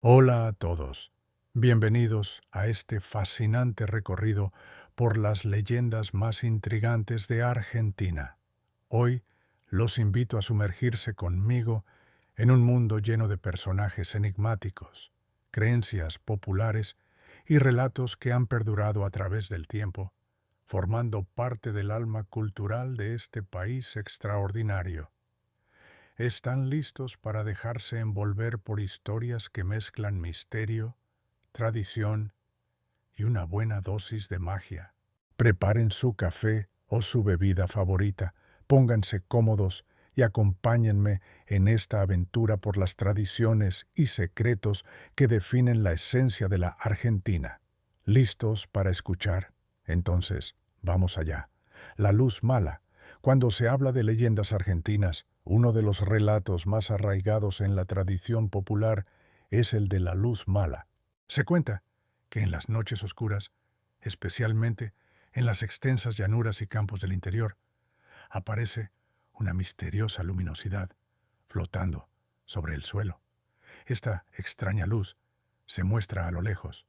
Hola a todos. Bienvenidos a este fascinante recorrido por las leyendas más intrigantes de Argentina. Hoy los invito a sumergirse conmigo en un mundo lleno de personajes enigmáticos, creencias populares y relatos que han perdurado a través del tiempo, formando parte del alma cultural de este país extraordinario. ¿Están listos para dejarse envolver por historias que mezclan misterio, tradición y una buena dosis de magia? Preparen su café o su bebida favorita, pónganse cómodos y acompáñenme en esta aventura por las tradiciones y secretos que definen la esencia de la Argentina. ¿Listos para escuchar? Entonces, vamos allá. La luz mala. Cuando se habla de leyendas argentinas, uno de los relatos más arraigados en la tradición popular es el de la luz mala. Se cuenta que en las noches oscuras, especialmente en las extensas llanuras y campos del interior, aparece una misteriosa luminosidad flotando sobre el suelo. Esta extraña luz se muestra a lo lejos,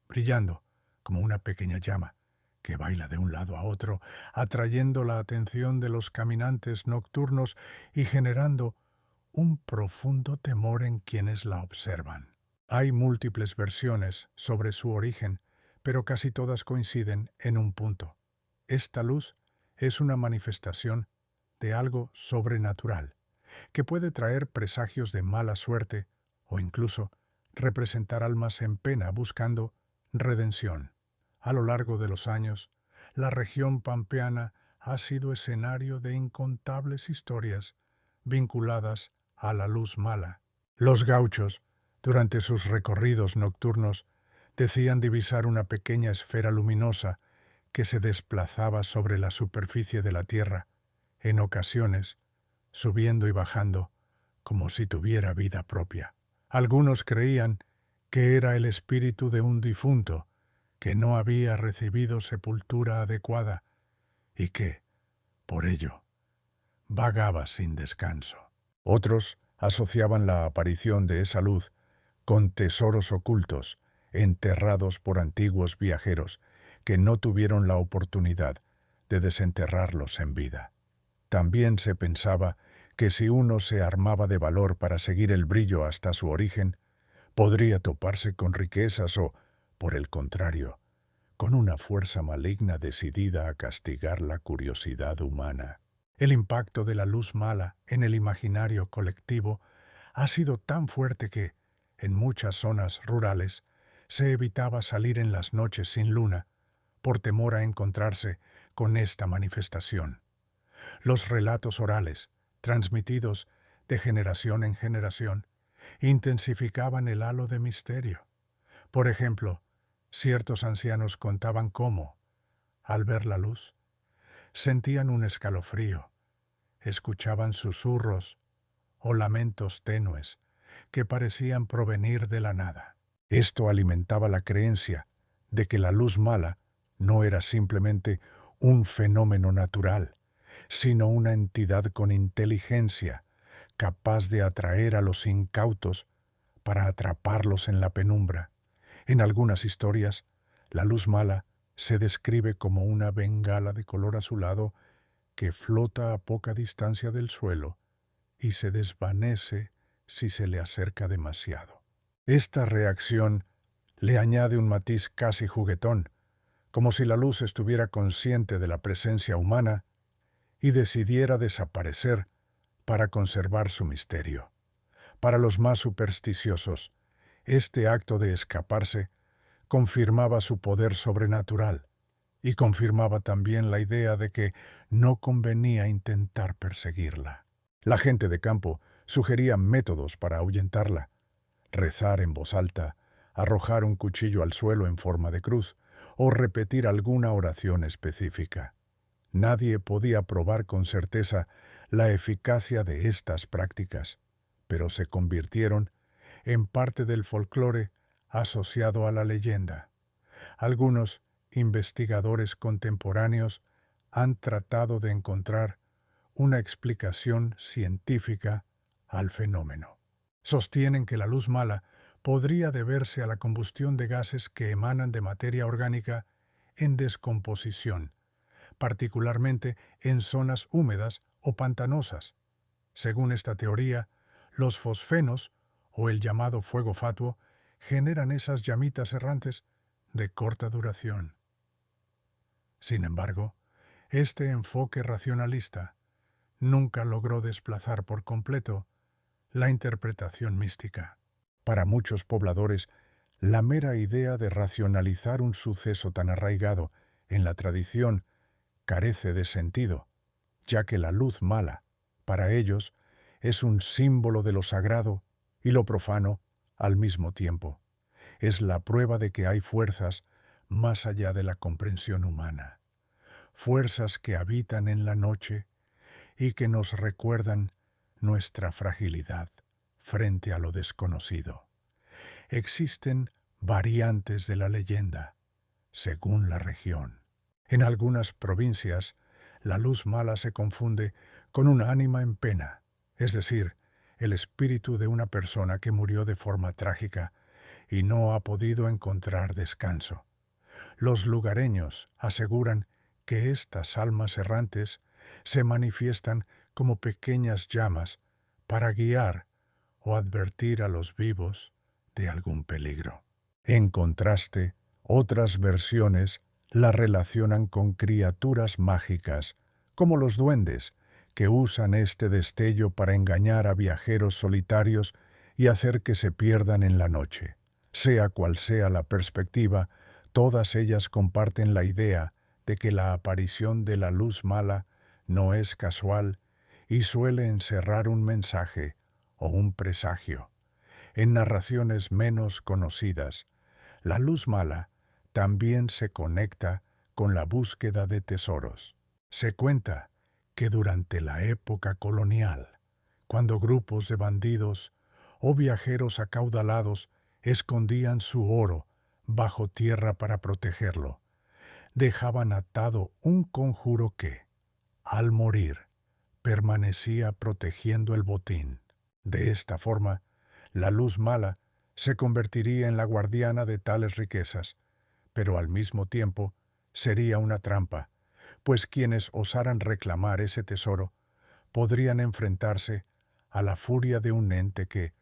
brillando como una pequeña llama que baila de un lado a otro, atrayendo la atención de los caminantes nocturnos y generando un profundo temor en quienes la observan. Hay múltiples versiones sobre su origen, pero casi todas coinciden en un punto. Esta luz es una manifestación de algo sobrenatural, que puede traer presagios de mala suerte o incluso representar almas en pena buscando redención. A lo largo de los años, la región pampeana ha sido escenario de incontables historias vinculadas a la luz mala. Los gauchos, durante sus recorridos nocturnos, decían divisar una pequeña esfera luminosa que se desplazaba sobre la superficie de la tierra, en ocasiones, subiendo y bajando, como si tuviera vida propia. Algunos creían que era el espíritu de un difunto que no había recibido sepultura adecuada y que, por ello, vagaba sin descanso. Otros asociaban la aparición de esa luz con tesoros ocultos, enterrados por antiguos viajeros que no tuvieron la oportunidad de desenterrarlos en vida. También se pensaba que si uno se armaba de valor para seguir el brillo hasta su origen, podría toparse con riquezas o, por el contrario, con una fuerza maligna decidida a castigar la curiosidad humana. El impacto de la luz mala en el imaginario colectivo ha sido tan fuerte que, en muchas zonas rurales, se evitaba salir en las noches sin luna, por temor a encontrarse con esta manifestación. Los relatos orales, transmitidos de generación en generación, intensificaban el halo de misterio. Por ejemplo, ciertos ancianos contaban cómo, al ver la luz, sentían un escalofrío, escuchaban susurros o lamentos tenues que parecían provenir de la nada. Esto alimentaba la creencia de que la luz mala no era simplemente un fenómeno natural, sino una entidad con inteligencia capaz de atraer a los incautos para atraparlos en la penumbra. En algunas historias, la luz mala se describe como una bengala de color azulado que flota a poca distancia del suelo y se desvanece si se le acerca demasiado. Esta reacción le añade un matiz casi juguetón, como si la luz estuviera consciente de la presencia humana y decidiera desaparecer para conservar su misterio. Para los más supersticiosos, este acto de escaparse confirmaba su poder sobrenatural y confirmaba también la idea de que no convenía intentar perseguirla. La gente de campo sugería métodos para ahuyentarla: rezar en voz alta, arrojar un cuchillo al suelo en forma de cruz o repetir alguna oración específica. Nadie podía probar con certeza la eficacia de estas prácticas, pero se convirtieron en parte del folclore asociado a la leyenda. Algunos investigadores contemporáneos han tratado de encontrar una explicación científica al fenómeno. Sostienen que la luz mala podría deberse a la combustión de gases que emanan de materia orgánica en descomposición, particularmente en zonas húmedas o pantanosas. Según esta teoría, los fosfenos, o el llamado fuego fatuo, generan esas llamitas errantes de corta duración. Sin embargo, este enfoque racionalista nunca logró desplazar por completo la interpretación mística. Para muchos pobladores, la mera idea de racionalizar un suceso tan arraigado en la tradición carece de sentido, ya que la luz mala, para ellos, es un símbolo de lo sagrado y lo profano al mismo tiempo. Es la prueba de que hay fuerzas más allá de la comprensión humana, fuerzas que habitan en la noche y que nos recuerdan nuestra fragilidad frente a lo desconocido. Existen variantes de la leyenda, según la región. En algunas provincias, la luz mala se confunde con un ánima en pena, es decir, el espíritu de una persona que murió de forma trágica y no ha podido encontrar descanso. Los lugareños aseguran que estas almas errantes se manifiestan como pequeñas llamas para guiar o advertir a los vivos de algún peligro. En contraste, otras versiones la relacionan con criaturas mágicas, como los duendes, que usan este destello para engañar a viajeros solitarios y hacer que se pierdan en la noche. Sea cual sea la perspectiva, todas ellas comparten la idea de que la aparición de la luz mala no es casual y suele encerrar un mensaje o un presagio. En narraciones menos conocidas, la luz mala también se conecta con la búsqueda de tesoros. Se cuenta que durante la época colonial, cuando grupos de bandidos o viajeros acaudalados escondían su oro bajo tierra para protegerlo, dejaban atado un conjuro que, al morir, permanecía protegiendo el botín. De esta forma, la luz mala se convertiría en la guardiana de tales riquezas, pero al mismo tiempo sería una trampa, pues quienes osaran reclamar ese tesoro podrían enfrentarse a la furia de un ente que,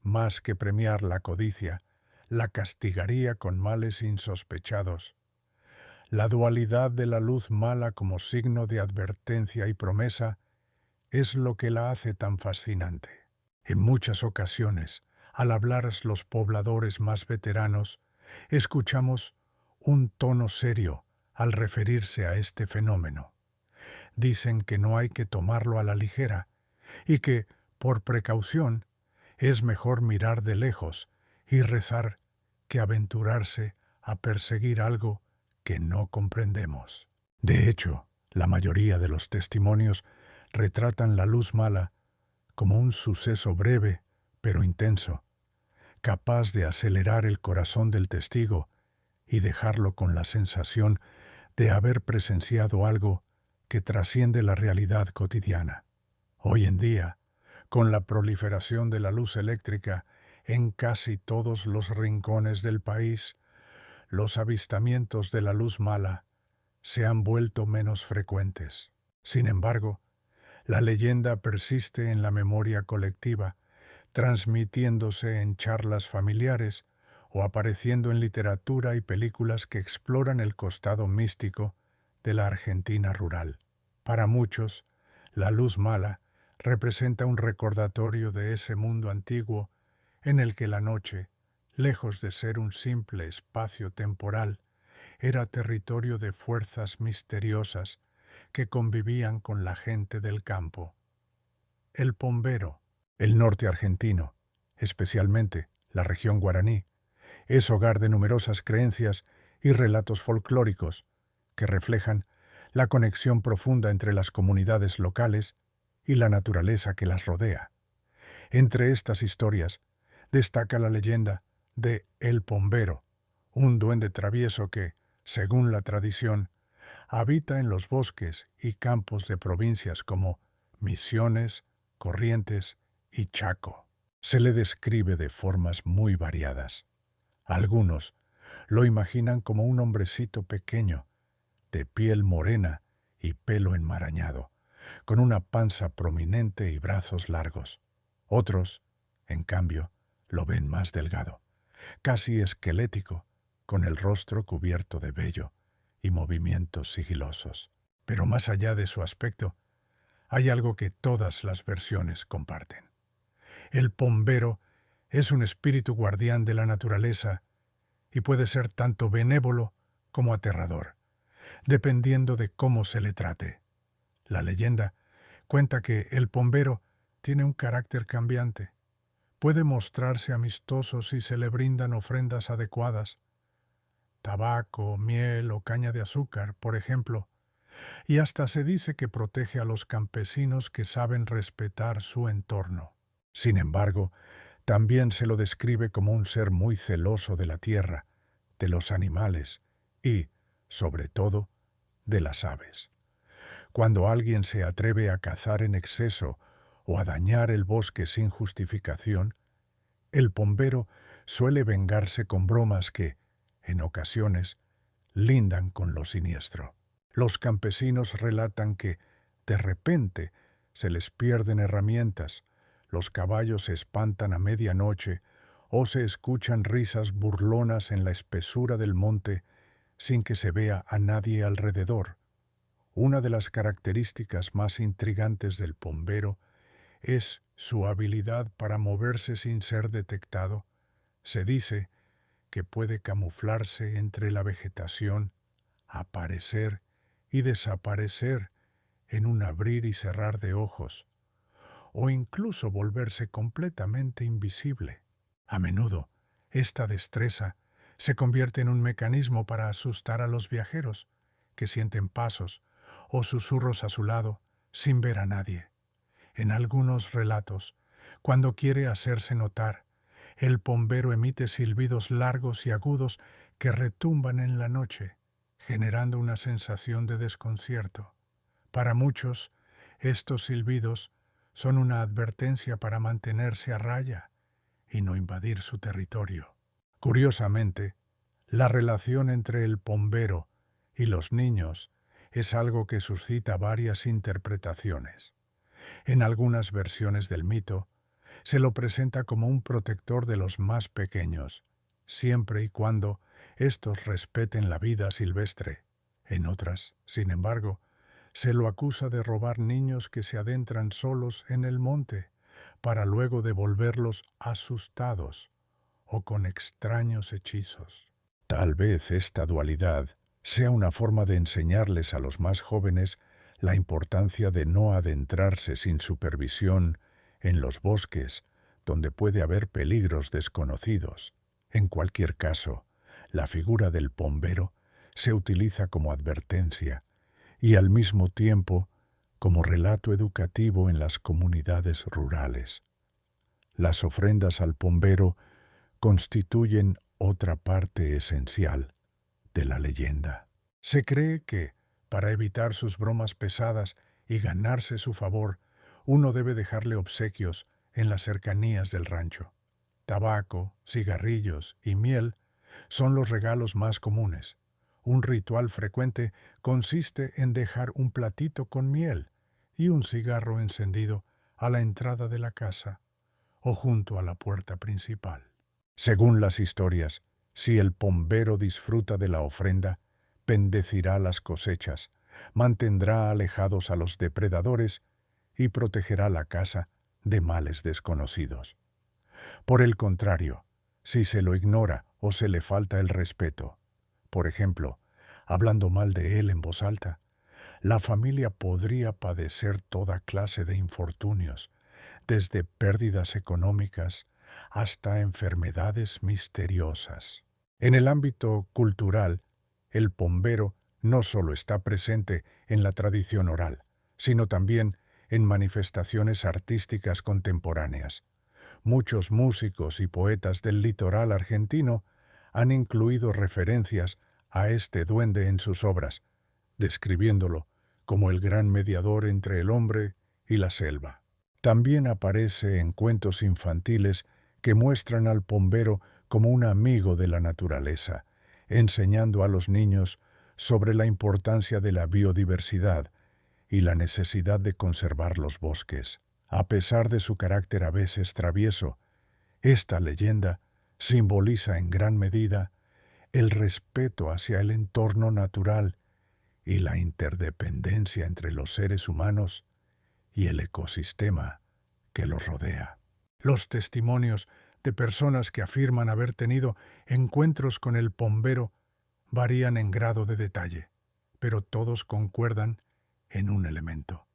más que premiar la codicia, la castigaría con males insospechados. La dualidad de la luz mala como signo de advertencia y promesa es lo que la hace tan fascinante. En muchas ocasiones, al hablar los pobladores más veteranos, escuchamos un tono serio al referirse a este fenómeno. Dicen que no hay que tomarlo a la ligera y que, por precaución, es mejor mirar de lejos y rezar que aventurarse a perseguir algo que no comprendemos. De hecho, la mayoría de los testimonios retratan la luz mala como un suceso breve pero intenso, capaz de acelerar el corazón del testigo y dejarlo con la sensación de haber presenciado algo que trasciende la realidad cotidiana. Hoy en día, con la proliferación de la luz eléctrica en casi todos los rincones del país, los avistamientos de la luz mala se han vuelto menos frecuentes. Sin embargo, la leyenda persiste en la memoria colectiva, transmitiéndose en charlas familiares o apareciendo en literatura y películas que exploran el costado místico de la Argentina rural. Para muchos, la luz mala representa un recordatorio de ese mundo antiguo en el que la noche, lejos de ser un simple espacio temporal, era territorio de fuerzas misteriosas que convivían con la gente del campo. El Pombero, el norte argentino, especialmente la región guaraní, es hogar de numerosas creencias y relatos folclóricos que reflejan la conexión profunda entre las comunidades locales y la naturaleza que las rodea. Entre estas historias destaca la leyenda de El Pombero, un duende travieso que, según la tradición, habita en los bosques y campos de provincias como Misiones, Corrientes y Chaco. Se le describe de formas muy variadas. Algunos lo imaginan como un hombrecito pequeño, de piel morena y pelo enmarañado, con una panza prominente y brazos largos. Otros, en cambio, lo ven más delgado, casi esquelético, con el rostro cubierto de vello y movimientos sigilosos. Pero más allá de su aspecto, hay algo que todas las versiones comparten. El pombero es un espíritu guardián de la naturaleza y puede ser tanto benévolo como aterrador, dependiendo de cómo se le trate. La leyenda cuenta que el pombero tiene un carácter cambiante. Puede mostrarse amistoso si se le brindan ofrendas adecuadas, tabaco, miel o caña de azúcar, por ejemplo, y hasta se dice que protege a los campesinos que saben respetar su entorno. Sin embargo, también se lo describe como un ser muy celoso de la tierra, de los animales y, sobre todo, de las aves. Cuando alguien se atreve a cazar en exceso o a dañar el bosque sin justificación, el pombero suele vengarse con bromas que, en ocasiones, lindan con lo siniestro. Los campesinos relatan que, de repente, se les pierden herramientas, los caballos se espantan a medianoche o se escuchan risas burlonas en la espesura del monte sin que se vea a nadie alrededor. Una de las características más intrigantes del pombero es su habilidad para moverse sin ser detectado. Se dice que puede camuflarse entre la vegetación, aparecer y desaparecer en un abrir y cerrar de ojos, o incluso volverse completamente invisible. A menudo, esta destreza se convierte en un mecanismo para asustar a los viajeros, que sienten pasos o susurros a su lado sin ver a nadie. En algunos relatos, cuando quiere hacerse notar, el pombero emite silbidos largos y agudos que retumban en la noche, generando una sensación de desconcierto. Para muchos, estos silbidos son una advertencia para mantenerse a raya y no invadir su territorio. Curiosamente, la relación entre el pombero y los niños es algo que suscita varias interpretaciones. En algunas versiones del mito, se lo presenta como un protector de los más pequeños, siempre y cuando éstos respeten la vida silvestre. En otras, sin embargo, se lo acusa de robar niños que se adentran solos en el monte, para luego devolverlos asustados o con extraños hechizos. Tal vez esta dualidad sea una forma de enseñarles a los más jóvenes la importancia de no adentrarse sin supervisión en los bosques donde puede haber peligros desconocidos. En cualquier caso, la figura del pombero se utiliza como advertencia y al mismo tiempo como relato educativo en las comunidades rurales. Las ofrendas al pombero constituyen otra parte esencial de la leyenda. Se cree que, para evitar sus bromas pesadas y ganarse su favor, uno debe dejarle obsequios en las cercanías del rancho. Tabaco, cigarrillos y miel son los regalos más comunes. Un ritual frecuente consiste en dejar un platito con miel y un cigarro encendido a la entrada de la casa o junto a la puerta principal. Según las historias, si el pombero disfruta de la ofrenda, bendecirá las cosechas, mantendrá alejados a los depredadores y protegerá la casa de males desconocidos. Por el contrario, si se lo ignora o se le falta el respeto, por ejemplo, hablando mal de él en voz alta, la familia podría padecer toda clase de infortunios, desde pérdidas económicas hasta enfermedades misteriosas. En el ámbito cultural, el pombero no solo está presente en la tradición oral, sino también en manifestaciones artísticas contemporáneas. Muchos músicos y poetas del litoral argentino han incluido referencias a este duende en sus obras, describiéndolo como el gran mediador entre el hombre y la selva. También aparece en cuentos infantiles que muestran al pombero como un amigo de la naturaleza, enseñando a los niños sobre la importancia de la biodiversidad y la necesidad de conservar los bosques. A pesar de su carácter a veces travieso, esta leyenda simboliza en gran medida el respeto hacia el entorno natural y la interdependencia entre los seres humanos y el ecosistema que los rodea. Los testimonios de personas que afirman haber tenido encuentros con el pombero varían en grado de detalle, pero todos concuerdan en un elemento: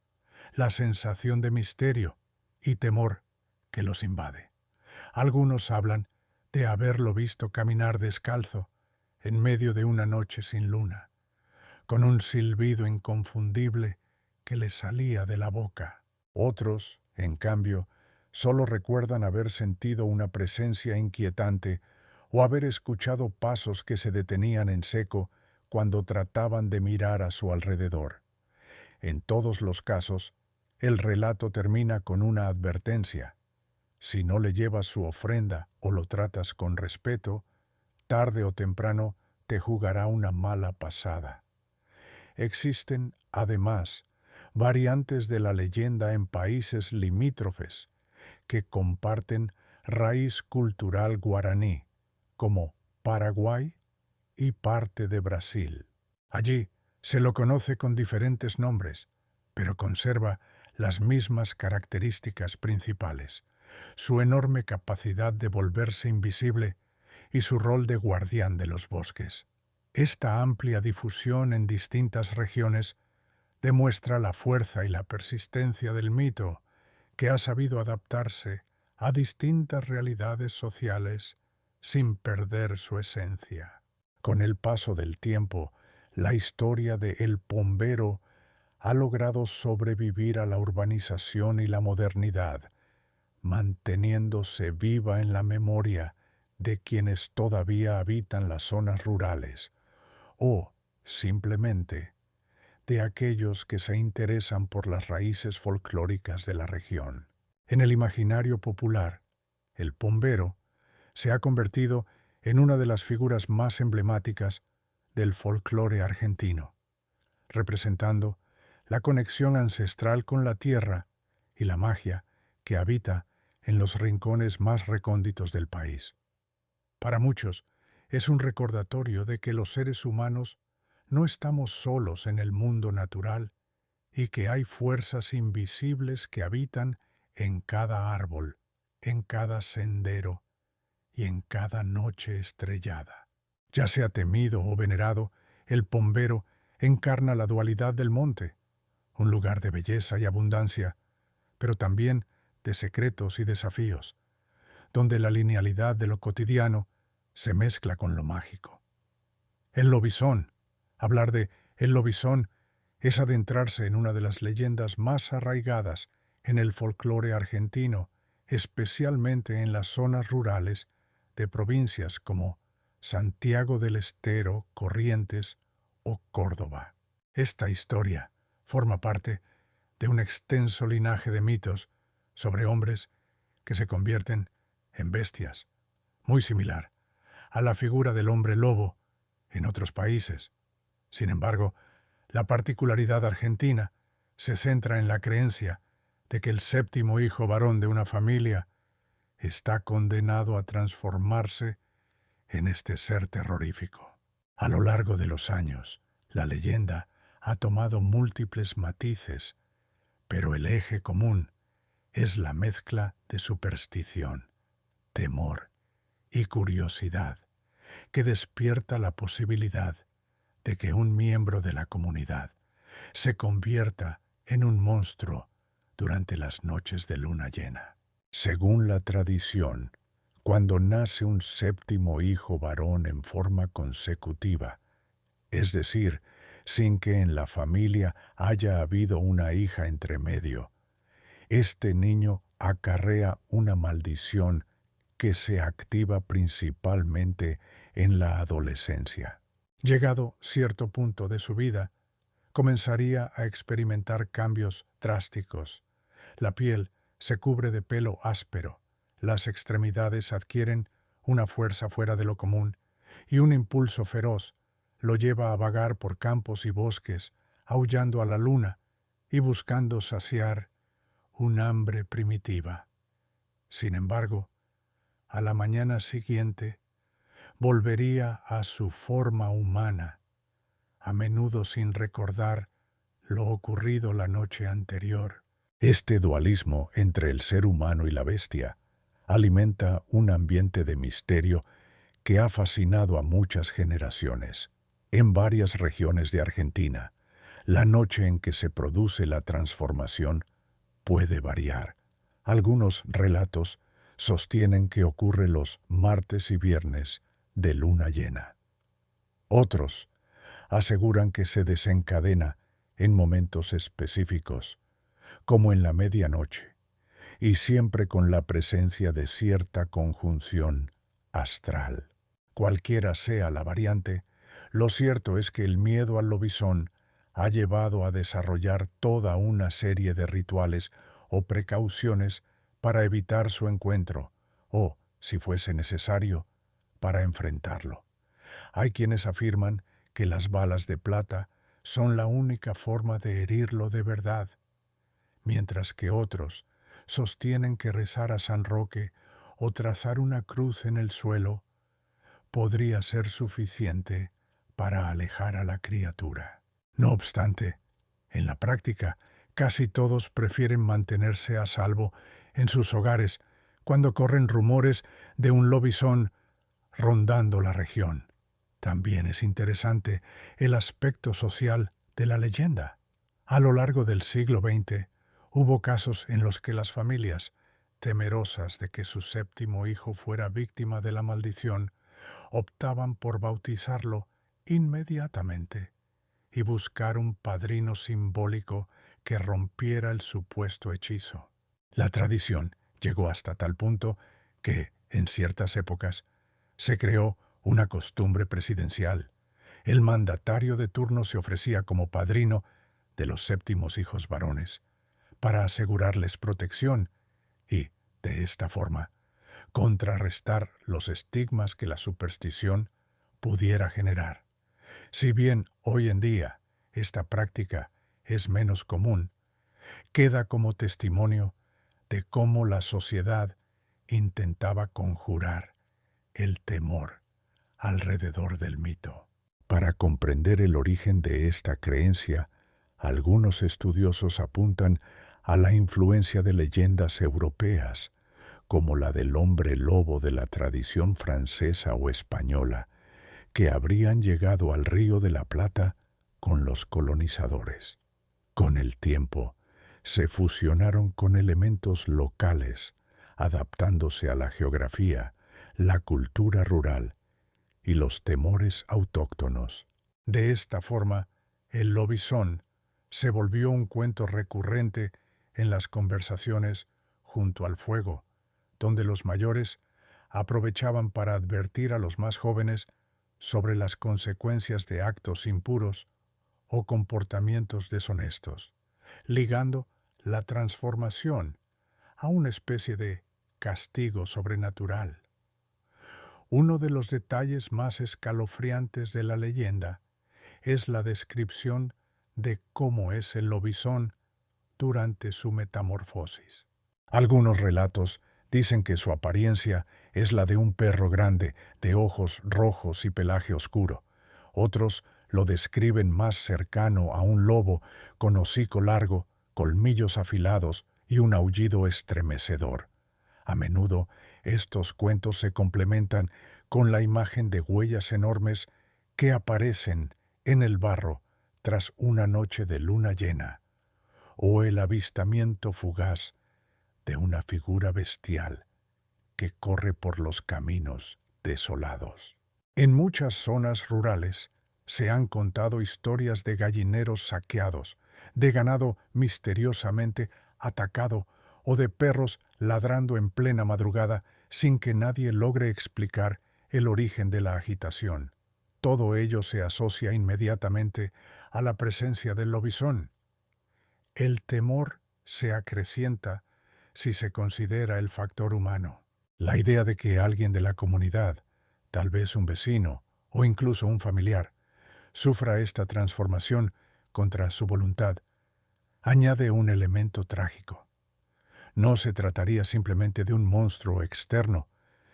la sensación de misterio y temor que los invade. Algunos hablan de haberlo visto caminar descalzo en medio de una noche sin luna, con un silbido inconfundible que le salía de la boca. Otros, en cambio, solo recuerdan haber sentido una presencia inquietante o haber escuchado pasos que se detenían en seco cuando trataban de mirar a su alrededor. En todos los casos, el relato termina con una advertencia: si no le llevas su ofrenda o lo tratas con respeto, tarde o temprano te jugará una mala pasada. Existen, además, variantes de la leyenda en países limítrofes que comparten raíz cultural guaraní, como Paraguay y parte de Brasil. Allí se lo conoce con diferentes nombres, pero conserva las mismas características principales: su enorme capacidad de volverse invisible y su rol de guardián de los bosques. Esta amplia difusión en distintas regiones demuestra la fuerza y la persistencia del mito, que ha sabido adaptarse a distintas realidades sociales sin perder su esencia. Con el paso del tiempo, la historia de El Pombero ha logrado sobrevivir a la urbanización y la modernidad, manteniéndose viva en la memoria de quienes todavía habitan las zonas rurales, o, simplemente, de aquellos que se interesan por las raíces folclóricas de la región. En el imaginario popular, el pombero se ha convertido en una de las figuras más emblemáticas del folclore argentino, representando la conexión ancestral con la tierra y la magia que habita en los rincones más recónditos del país. Para muchos, es un recordatorio de que los seres humanos no estamos solos en el mundo natural y que hay fuerzas invisibles que habitan en cada árbol, en cada sendero y en cada noche estrellada. Ya sea temido o venerado, el pombero encarna la dualidad del monte, un lugar de belleza y abundancia, pero también de secretos y desafíos, donde la linealidad de lo cotidiano se mezcla con lo mágico. El lobizón. Hablar de el lobizón es adentrarse en una de las leyendas más arraigadas en el folclore argentino, especialmente en las zonas rurales de provincias como Santiago del Estero, Corrientes o Córdoba. Esta historia forma parte de un extenso linaje de mitos sobre hombres que se convierten en bestias, muy similar a la figura del hombre lobo en otros países. Sin embargo, la particularidad argentina se centra en la creencia de que el séptimo hijo varón de una familia está condenado a transformarse en este ser terrorífico. A lo largo de los años, la leyenda ha tomado múltiples matices, pero el eje común es la mezcla de superstición, temor y curiosidad, que despierta la posibilidad de que un miembro de la comunidad se convierta en un monstruo durante las noches de luna llena. Según la tradición, cuando nace un séptimo hijo varón en forma consecutiva, es decir, sin que en la familia haya habido una hija entre medio, este niño acarrea una maldición que se activa principalmente en la adolescencia. Llegado cierto punto de su vida, comenzaría a experimentar cambios drásticos. La piel se cubre de pelo áspero, las extremidades adquieren una fuerza fuera de lo común y un impulso feroz lo lleva a vagar por campos y bosques, aullando a la luna y buscando saciar un hambre primitiva. Sin embargo, a la mañana siguiente volvería a su forma humana, a menudo sin recordar lo ocurrido la noche anterior. Este dualismo entre el ser humano y la bestia alimenta un ambiente de misterio que ha fascinado a muchas generaciones. En varias regiones de Argentina, la noche en que se produce la transformación puede variar. Algunos relatos sostienen que ocurre los martes y viernes de luna llena. Otros aseguran que se desencadena en momentos específicos, como en la medianoche, y siempre con la presencia de cierta conjunción astral. Cualquiera sea la variante, lo cierto es que el miedo al lobizón ha llevado a desarrollar toda una serie de rituales o precauciones para evitar su encuentro, o, si fuese necesario, para enfrentarlo. Hay quienes afirman que las balas de plata son la única forma de herirlo de verdad, mientras que otros sostienen que rezar a San Roque o trazar una cruz en el suelo podría ser suficiente para alejar a la criatura. No obstante, en la práctica, casi todos prefieren mantenerse a salvo en sus hogares cuando corren rumores de un lobizón rondando la región. También es interesante el aspecto social de la leyenda. A lo largo del siglo XX, hubo casos en los que las familias, temerosas de que su séptimo hijo fuera víctima de la maldición, optaban por bautizarlo inmediatamente y buscar un padrino simbólico que rompiera el supuesto hechizo. La tradición llegó hasta tal punto que, en ciertas épocas, se creó una costumbre presidencial. El mandatario de turno se ofrecía como padrino de los séptimos hijos varones, para asegurarles protección y, de esta forma, contrarrestar los estigmas que la superstición pudiera generar. Si bien hoy en día esta práctica es menos común, queda como testimonio de cómo la sociedad intentaba conjurar el temor alrededor del mito. Para comprender el origen de esta creencia, algunos estudiosos apuntan a la influencia de leyendas europeas, como la del hombre lobo de la tradición francesa o española, que habrían llegado al Río de la Plata con los colonizadores. Con el tiempo, se fusionaron con elementos locales, adaptándose a la geografía, la cultura rural y los temores autóctonos. De esta forma, el lobizón se volvió un cuento recurrente en las conversaciones junto al fuego, donde los mayores aprovechaban para advertir a los más jóvenes sobre las consecuencias de actos impuros o comportamientos deshonestos, ligando la transformación a una especie de castigo sobrenatural. Uno de los detalles más escalofriantes de la leyenda es la descripción de cómo es el lobizón durante su metamorfosis. Algunos relatos dicen que su apariencia es la de un perro grande, de ojos rojos y pelaje oscuro. Otros lo describen más cercano a un lobo, con hocico largo, colmillos afilados y un aullido estremecedor. A menudo, estos cuentos se complementan con la imagen de huellas enormes que aparecen en el barro tras una noche de luna llena, o el avistamiento fugaz de una figura bestial que corre por los caminos desolados. En muchas zonas rurales se han contado historias de gallineros saqueados, de ganado misteriosamente atacado o de perros ladrando en plena madrugada sin que nadie logre explicar el origen de la agitación. Todo ello se asocia inmediatamente a la presencia del lobizón. El temor se acrecienta si se considera el factor humano. La idea de que alguien de la comunidad, tal vez un vecino o incluso un familiar, sufra esta transformación contra su voluntad, añade un elemento trágico. No se trataría simplemente de un monstruo externo,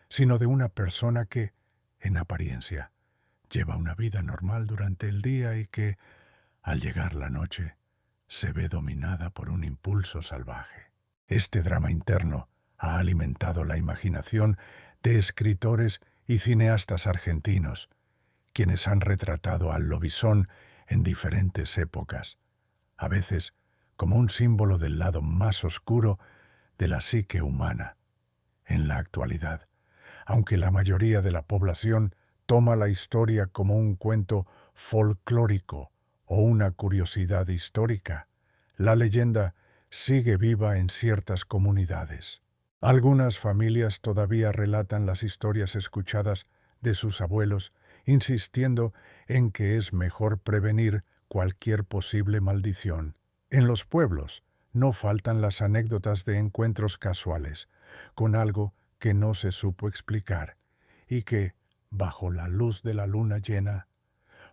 sino de una persona que, en apariencia, lleva una vida normal durante el día y que, al llegar la noche, se ve dominada por un impulso salvaje. Este drama interno ha alimentado la imaginación de escritores y cineastas argentinos, quienes han retratado al lobizón en diferentes épocas, a veces como un símbolo del lado más oscuro de la psique humana. En la actualidad, aunque la mayoría de la población toma la historia como un cuento folclórico o una curiosidad histórica, la leyenda sigue viva en ciertas comunidades. Algunas familias todavía relatan las historias escuchadas de sus abuelos, insistiendo en que es mejor prevenir cualquier posible maldición. En los pueblos no faltan las anécdotas de encuentros casuales con algo que no se supo explicar y que, bajo la luz de la luna llena,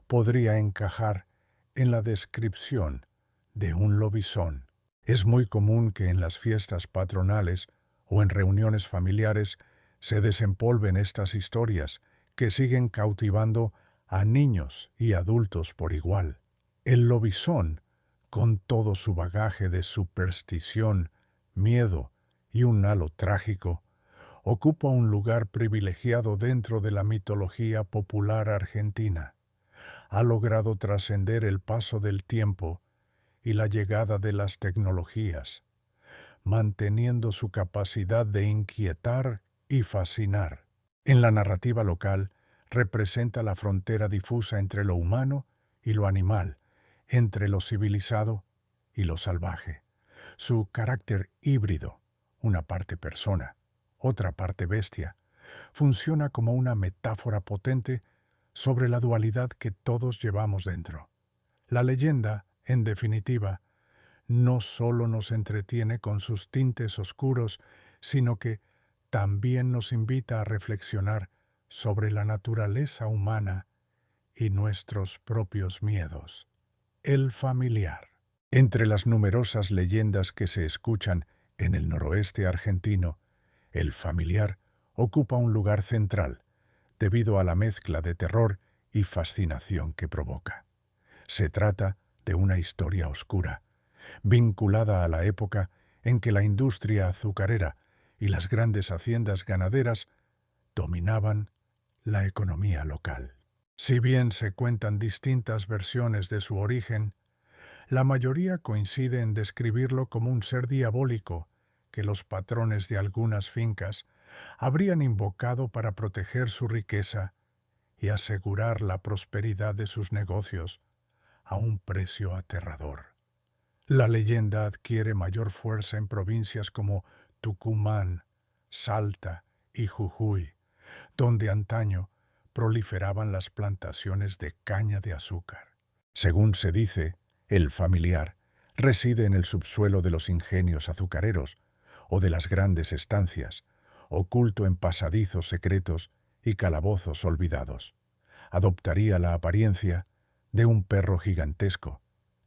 podría encajar en la descripción de un lobizón. Es muy común que en las fiestas patronales o en reuniones familiares se desempolven estas historias que siguen cautivando a niños y adultos por igual. El lobizón, con todo su bagaje de superstición, miedo y un halo trágico, ocupa un lugar privilegiado dentro de la mitología popular argentina. Ha logrado trascender el paso del tiempo y la llegada de las tecnologías, manteniendo su capacidad de inquietar y fascinar. En la narrativa local, representa la frontera difusa entre lo humano y lo animal, entre lo civilizado y lo salvaje. Su carácter híbrido, una parte persona, otra parte bestia, funciona como una metáfora potente sobre la dualidad que todos llevamos dentro. La leyenda, en definitiva, no solo nos entretiene con sus tintes oscuros, sino que también nos invita a reflexionar sobre la naturaleza humana y nuestros propios miedos. El familiar. Entre las numerosas leyendas que se escuchan en el noroeste argentino, el familiar ocupa un lugar central, debido a la mezcla de terror y fascinación que provoca. Se trata de una historia oscura, vinculada a la época en que la industria azucarera y las grandes haciendas ganaderas dominaban la economía local. Si bien se cuentan distintas versiones de su origen, la mayoría coincide en describirlo como un ser diabólico que los patrones de algunas fincas habrían invocado para proteger su riqueza y asegurar la prosperidad de sus negocios a un precio aterrador. La leyenda adquiere mayor fuerza en provincias como Tucumán, Salta y Jujuy, donde antaño proliferaban las plantaciones de caña de azúcar. Según se dice, el familiar reside en el subsuelo de los ingenios azucareros o de las grandes estancias, oculto en pasadizos secretos y calabozos olvidados. Adoptaría la apariencia de un perro gigantesco,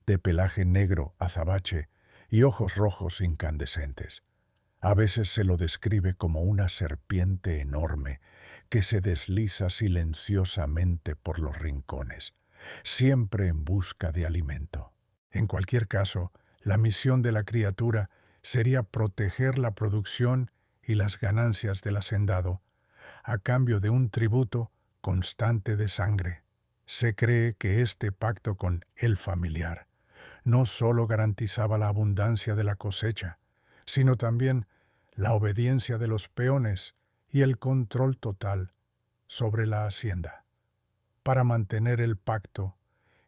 de pelaje negro azabache y ojos rojos incandescentes. A veces se lo describe como una serpiente enorme que se desliza silenciosamente por los rincones, siempre en busca de alimento. En cualquier caso, la misión de la criatura sería proteger la producción y las ganancias del hacendado, a cambio de un tributo constante de sangre. Se cree que este pacto con el familiar no solo garantizaba la abundancia de la cosecha, sino también la obediencia de los peones y el control total sobre la hacienda. Para mantener el pacto,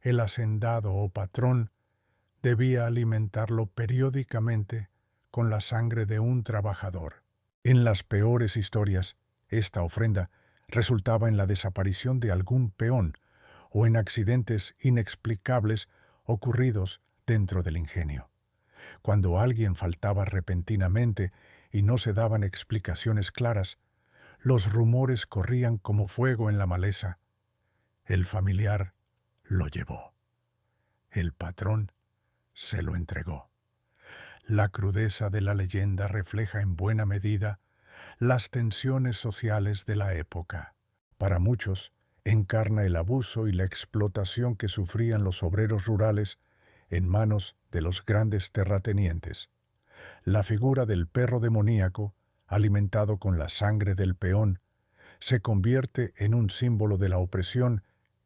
el hacendado o patrón debía alimentarlo periódicamente con la sangre de un trabajador. En las peores historias, esta ofrenda resultaba en la desaparición de algún peón o en accidentes inexplicables ocurridos dentro del ingenio. Cuando alguien faltaba repentinamente y no se daban explicaciones claras, los rumores corrían como fuego en la maleza. El familiar lo llevó. El patrón se lo entregó. La crudeza de la leyenda refleja en buena medida las tensiones sociales de la época. Para muchos, encarna el abuso y la explotación que sufrían los obreros rurales en manos de los grandes terratenientes. La figura del perro demoníaco, alimentado con la sangre del peón, se convierte en un símbolo de la opresión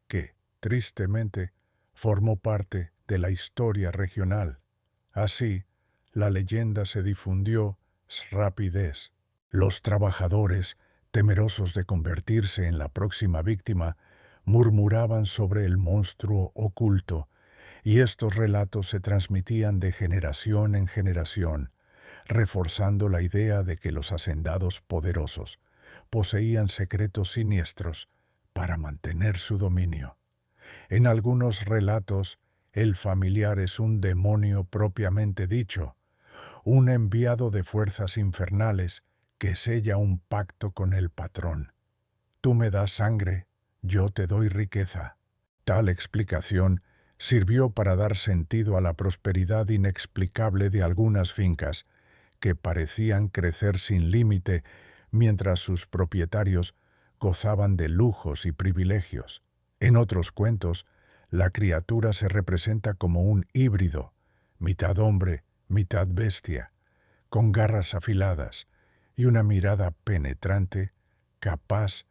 que, tristemente, formó parte de la historia regional. Así, la leyenda se difundió rapidez. Los trabajadores, temerosos de convertirse en la próxima víctima, murmuraban sobre el monstruo oculto, y estos relatos se transmitían de generación en generación, reforzando la idea de que los hacendados poderosos poseían secretos siniestros para mantener su dominio. En algunos relatos, el familiar es un demonio propiamente dicho, un enviado de fuerzas infernales que sella un pacto con el patrón. Tú me das sangre, yo te doy riqueza. Tal explicación sirvió para dar sentido a la prosperidad inexplicable de algunas fincas, que parecían crecer sin límite mientras sus propietarios gozaban de lujos y privilegios. En otros cuentos, la criatura se representa como un híbrido, mitad hombre, mitad bestia, con garras afiladas y una mirada penetrante capaz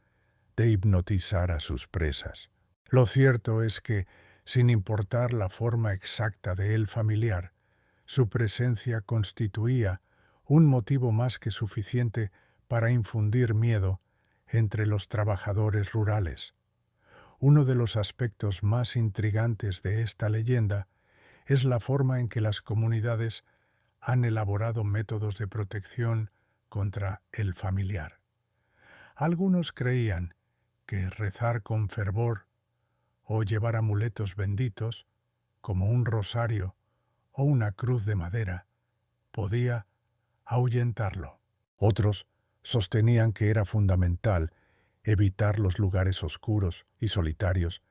de hipnotizar a sus presas. Lo cierto es que, sin importar la forma exacta de el familiar, su presencia constituía un motivo más que suficiente para infundir miedo entre los trabajadores rurales. Uno de los aspectos más intrigantes de esta leyenda es la forma en que las comunidades han elaborado métodos de protección contra el familiar. Algunos creían que rezar con fervor o llevar amuletos benditos, como un rosario o una cruz de madera, podía ahuyentarlo. Otros sostenían que era fundamental evitar los lugares oscuros y solitarios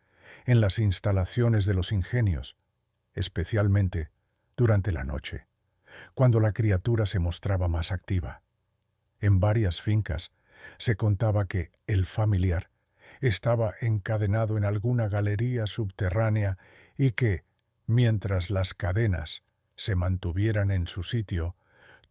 en las instalaciones de los ingenios, especialmente durante la noche, cuando la criatura se mostraba más activa. En varias fincas se contaba que el familiar estaba encadenado en alguna galería subterránea y que, mientras las cadenas se mantuvieran en su sitio,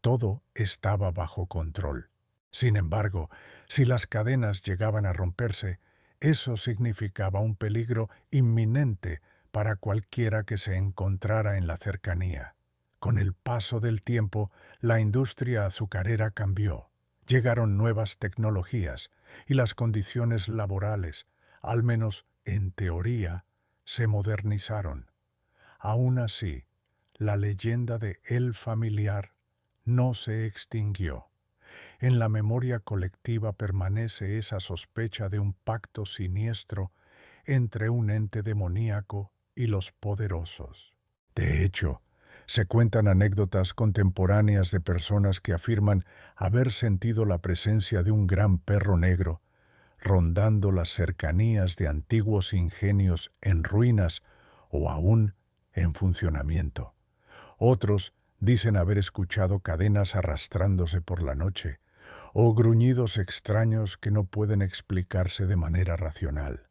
todo estaba bajo control. Sin embargo, si las cadenas llegaban a romperse, eso significaba un peligro inminente para cualquiera que se encontrara en la cercanía. Con el paso del tiempo, la industria azucarera cambió. Llegaron nuevas tecnologías y las condiciones laborales, al menos en teoría, se modernizaron. Aún así, la leyenda de el familiar no se extinguió. En la memoria colectiva permanece esa sospecha de un pacto siniestro entre un ente demoníaco y los poderosos. De hecho, se cuentan anécdotas contemporáneas de personas que afirman haber sentido la presencia de un gran perro negro, rondando las cercanías de antiguos ingenios en ruinas o aún en funcionamiento. Otros dicen haber escuchado cadenas arrastrándose por la noche, o gruñidos extraños que no pueden explicarse de manera racional.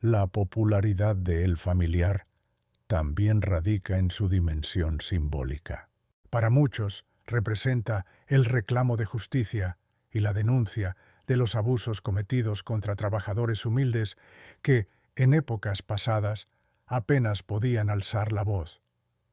La popularidad de el familiar también radica en su dimensión simbólica. Para muchos, representa el reclamo de justicia y la denuncia de los abusos cometidos contra trabajadores humildes que, en épocas pasadas, apenas podían alzar la voz.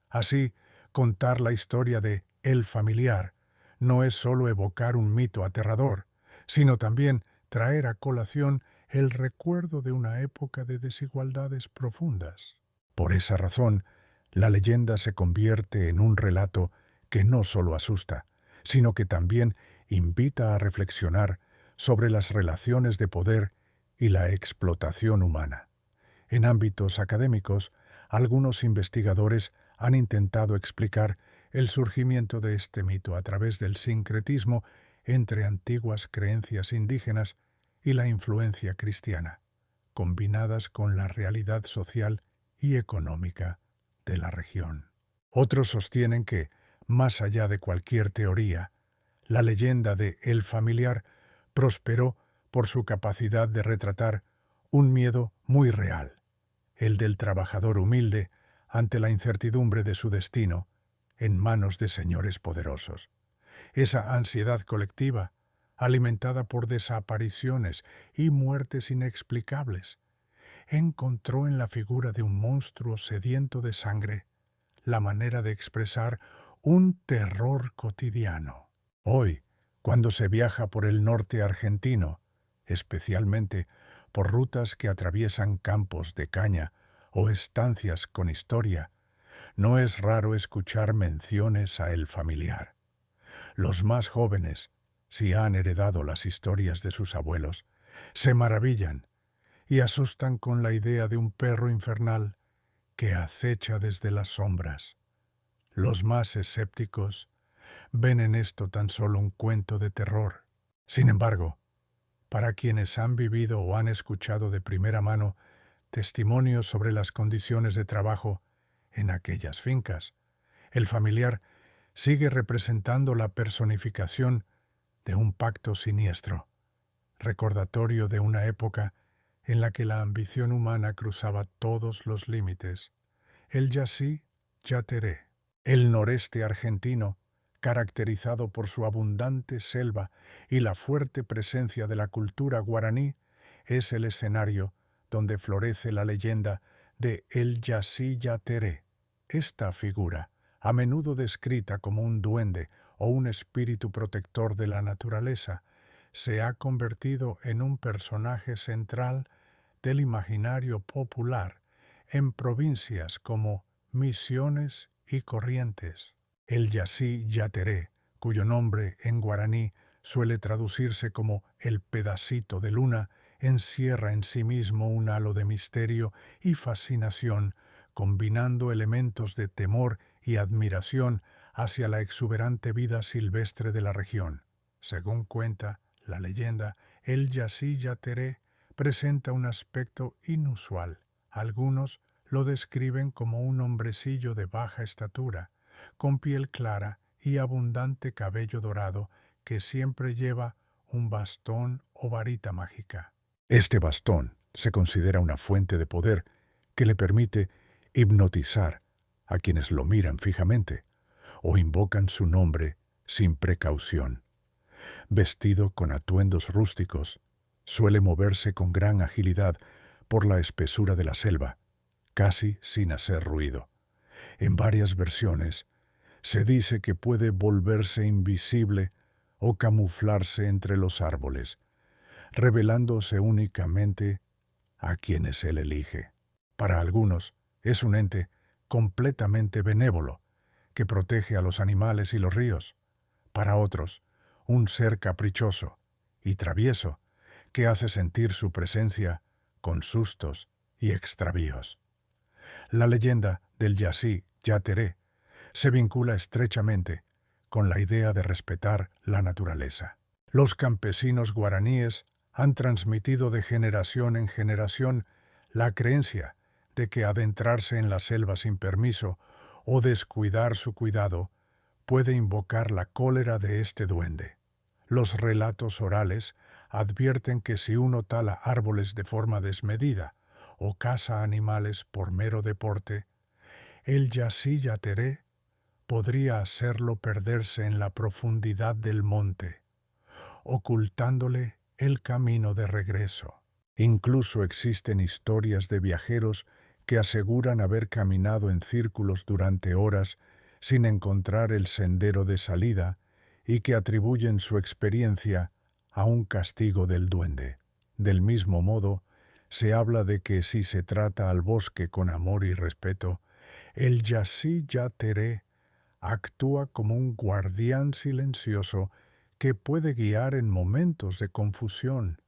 Así, contar la historia de el familiar no es solo evocar un mito aterrador, sino también traer a colación el recuerdo de una época de desigualdades profundas. Por esa razón, la leyenda se convierte en un relato que no solo asusta, sino que también invita a reflexionar sobre las relaciones de poder y la explotación humana. En ámbitos académicos, algunos investigadores han intentado explicar El surgimiento de este mito a través del sincretismo entre antiguas creencias indígenas y la influencia cristiana, combinadas con la realidad social y económica de la región. Otros sostienen que, más allá de cualquier teoría, la leyenda de El Familiar prosperó por su capacidad de retratar un miedo muy real, el del trabajador humilde ante la incertidumbre de su destino en manos de señores poderosos. Esa ansiedad colectiva, alimentada por desapariciones y muertes inexplicables, encontró en la figura de un monstruo sediento de sangre la manera de expresar un terror cotidiano. Hoy, cuando se viaja por el norte argentino, especialmente por rutas que atraviesan campos de caña o estancias con historia, no es raro escuchar menciones a El Familiar. Los más jóvenes, si han heredado las historias de sus abuelos, se maravillan y asustan con la idea de un perro infernal que acecha desde las sombras. Los más escépticos ven en esto tan solo un cuento de terror. Sin embargo, para quienes han vivido o han escuchado de primera mano testimonios sobre las condiciones de trabajo en aquellas fincas, el familiar sigue representando la personificación de un pacto siniestro, recordatorio de una época en la que la ambición humana cruzaba todos los límites. El Yací Yateré, el noreste argentino, caracterizado por su abundante selva y la fuerte presencia de la cultura guaraní, es el escenario donde florece la leyenda de El Yací Yateré. Esta figura, a menudo descrita como un duende o un espíritu protector de la naturaleza, se ha convertido en un personaje central del imaginario popular en provincias como Misiones y Corrientes. El Yací Yateré, cuyo nombre en guaraní suele traducirse como el pedacito de luna, encierra en sí mismo un halo de misterio y fascinación, combinando elementos de temor y admiración hacia la exuberante vida silvestre de la región. Según cuenta la leyenda, el Yací Yateré presenta un aspecto inusual. Algunos lo describen como un hombrecillo de baja estatura, con piel clara y abundante cabello dorado, que siempre lleva un bastón o varita mágica. Este bastón se considera una fuente de poder que le permite hipnotizar a quienes lo miran fijamente o invocan su nombre sin precaución. Vestido con atuendos rústicos, suele moverse con gran agilidad por la espesura de la selva, casi sin hacer ruido. En varias versiones, se dice que puede volverse invisible o camuflarse entre los árboles, revelándose únicamente a quienes él elige. Para algunos, es un ente completamente benévolo, que protege a los animales y los ríos. Para otros, un ser caprichoso y travieso que hace sentir su presencia con sustos y extravíos. La leyenda del Yací Yateré se vincula estrechamente con la idea de respetar la naturaleza. Los campesinos guaraníes han transmitido de generación en generación la creencia de que adentrarse en la selva sin permiso o descuidar su cuidado puede invocar la cólera de este duende. Los relatos orales advierten que si uno tala árboles de forma desmedida o caza animales por mero deporte, el Yací Yateré podría hacerlo perderse en la profundidad del monte, ocultándole el camino de regreso. Incluso existen historias de viajeros que aseguran haber caminado en círculos durante horas sin encontrar el sendero de salida y que atribuyen su experiencia a un castigo del duende. Del mismo modo, se habla de que si se trata al bosque con amor y respeto, el Yací Yateré actúa como un guardián silencioso que puede guiar en momentos de confusión.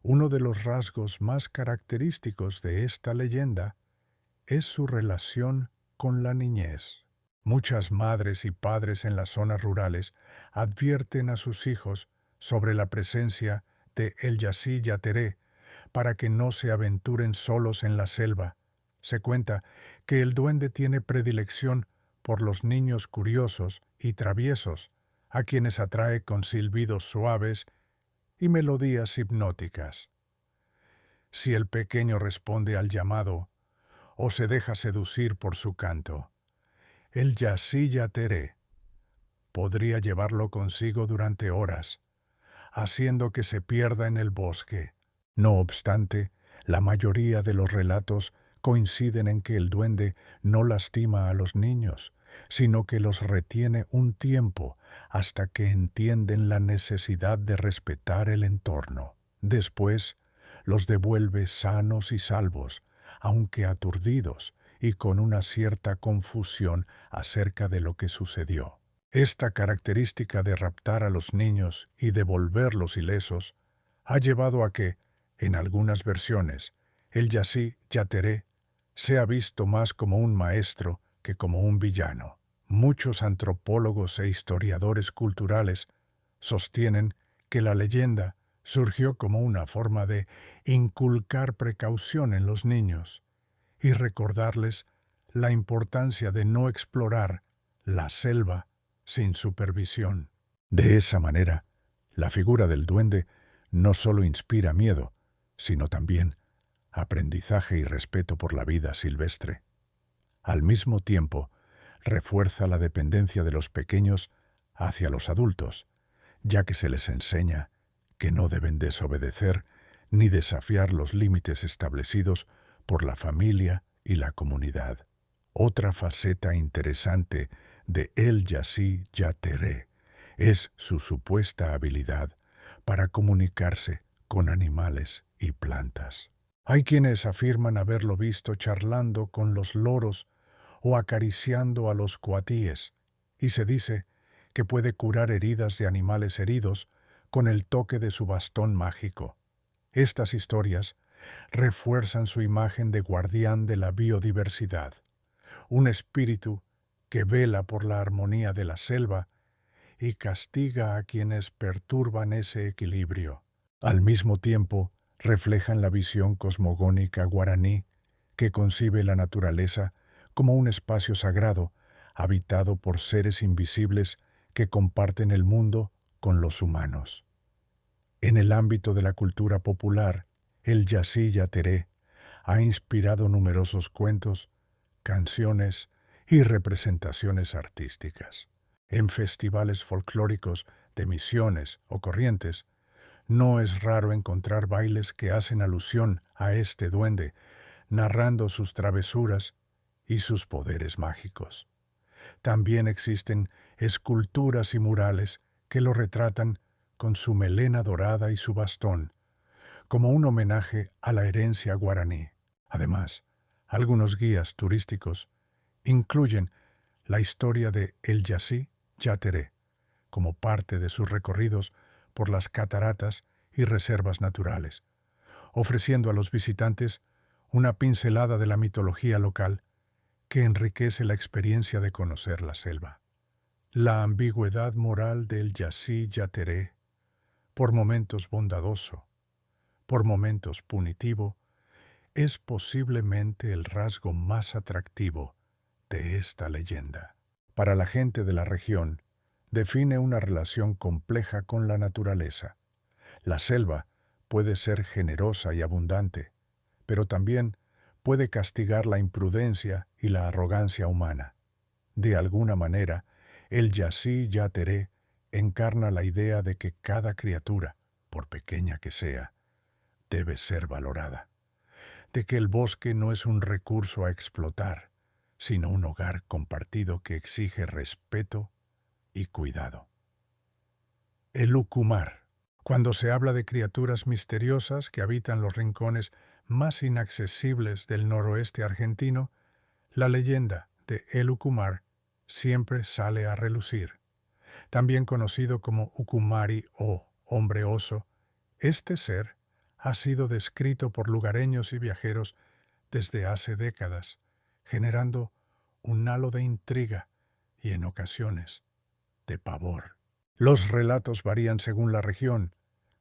Uno de los rasgos más característicos de esta leyenda es su relación con la niñez. Muchas madres y padres en las zonas rurales advierten a sus hijos sobre la presencia de El Yassi Yateré para que no se aventuren solos en la selva. Se cuenta que el duende tiene predilección por los niños curiosos y traviesos, a quienes atrae con silbidos suaves y melodías hipnóticas. Si el pequeño responde al llamado o se deja seducir por su canto, el Yassi Yateré podría llevarlo consigo durante horas, haciendo que se pierda en el bosque. No obstante, la mayoría de los relatos coinciden en que el duende no lastima a los niños, sino que los retiene un tiempo hasta que entienden la necesidad de respetar el entorno. Después, los devuelve sanos y salvos, aunque aturdidos y con una cierta confusión acerca de lo que sucedió. Esta característica de raptar a los niños y devolverlos ilesos ha llevado a que, en algunas versiones, el Yassi Yateré sea visto más como un maestro que como un villano. Muchos antropólogos e historiadores culturales sostienen que la leyenda surgió como una forma de inculcar precaución en los niños y recordarles la importancia de no explorar la selva sin supervisión. De esa manera, la figura del duende no solo inspira miedo, sino también aprendizaje y respeto por la vida silvestre. Al mismo tiempo, refuerza la dependencia de los pequeños hacia los adultos, ya que se les enseña que no deben desobedecer ni desafiar los límites establecidos por la familia y la comunidad. Otra faceta interesante de El Yassi Yateré es su supuesta habilidad para comunicarse con animales y plantas. Hay quienes afirman haberlo visto charlando con los loros o acariciando a los cuatíes, y se dice que puede curar heridas de animales heridos con el toque de su bastón mágico. Estas historias refuerzan su imagen de guardián de la biodiversidad, un espíritu que vela por la armonía de la selva y castiga a quienes perturban ese equilibrio. Al mismo tiempo, reflejan la visión cosmogónica guaraní que concibe la naturaleza como un espacio sagrado, habitado por seres invisibles que comparten el mundo con los humanos. En el ámbito de la cultura popular, el Yassi Yateré ha inspirado numerosos cuentos, canciones y representaciones artísticas. En festivales folclóricos de Misiones o Corrientes, no es raro encontrar bailes que hacen alusión a este duende, narrando sus travesuras y sus poderes mágicos. También existen esculturas y murales que lo retratan con su melena dorada y su bastón, como un homenaje a la herencia guaraní. Además, algunos guías turísticos incluyen la historia de El Yassi Yateré como parte de sus recorridos por las cataratas y reservas naturales, ofreciendo a los visitantes una pincelada de la mitología local que enriquece la experiencia de conocer la selva. La ambigüedad moral del Yassi Yateré, por momentos bondadoso, por momentos punitivo, es posiblemente el rasgo más atractivo de esta leyenda. Para la gente de la región, define una relación compleja con la naturaleza. La selva puede ser generosa y abundante, pero también puede castigar la imprudencia y la arrogancia humana. De alguna manera, el Yassi Yateré encarna la idea de que cada criatura, por pequeña que sea, debe ser valorada, de que el bosque no es un recurso a explotar, sino un hogar compartido que exige respeto y cuidado. El Ucumar. Cuando se habla de criaturas misteriosas que habitan los rincones más inaccesibles del noroeste argentino, la leyenda de El Ucumar siempre sale a relucir. También conocido como Ucumari o hombre oso, este ser ha sido descrito por lugareños y viajeros desde hace décadas, generando un halo de intriga y en ocasiones de pavor. Los relatos varían según la región,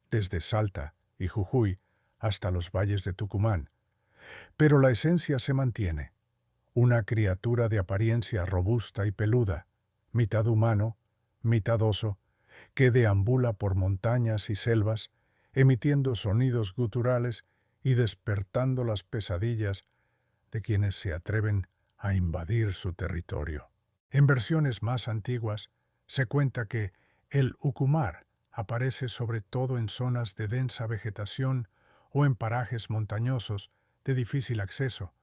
desde Salta y Jujuy hasta los valles de Tucumán, pero la esencia se mantiene: una criatura de apariencia robusta y peluda, mitad humano, mitad oso, que deambula por montañas y selvas, emitiendo sonidos guturales y despertando las pesadillas de quienes se atreven a invadir su territorio. En versiones más antiguas se cuenta que el ucumar aparece sobre todo en zonas de densa vegetación o en parajes montañosos de difícil acceso,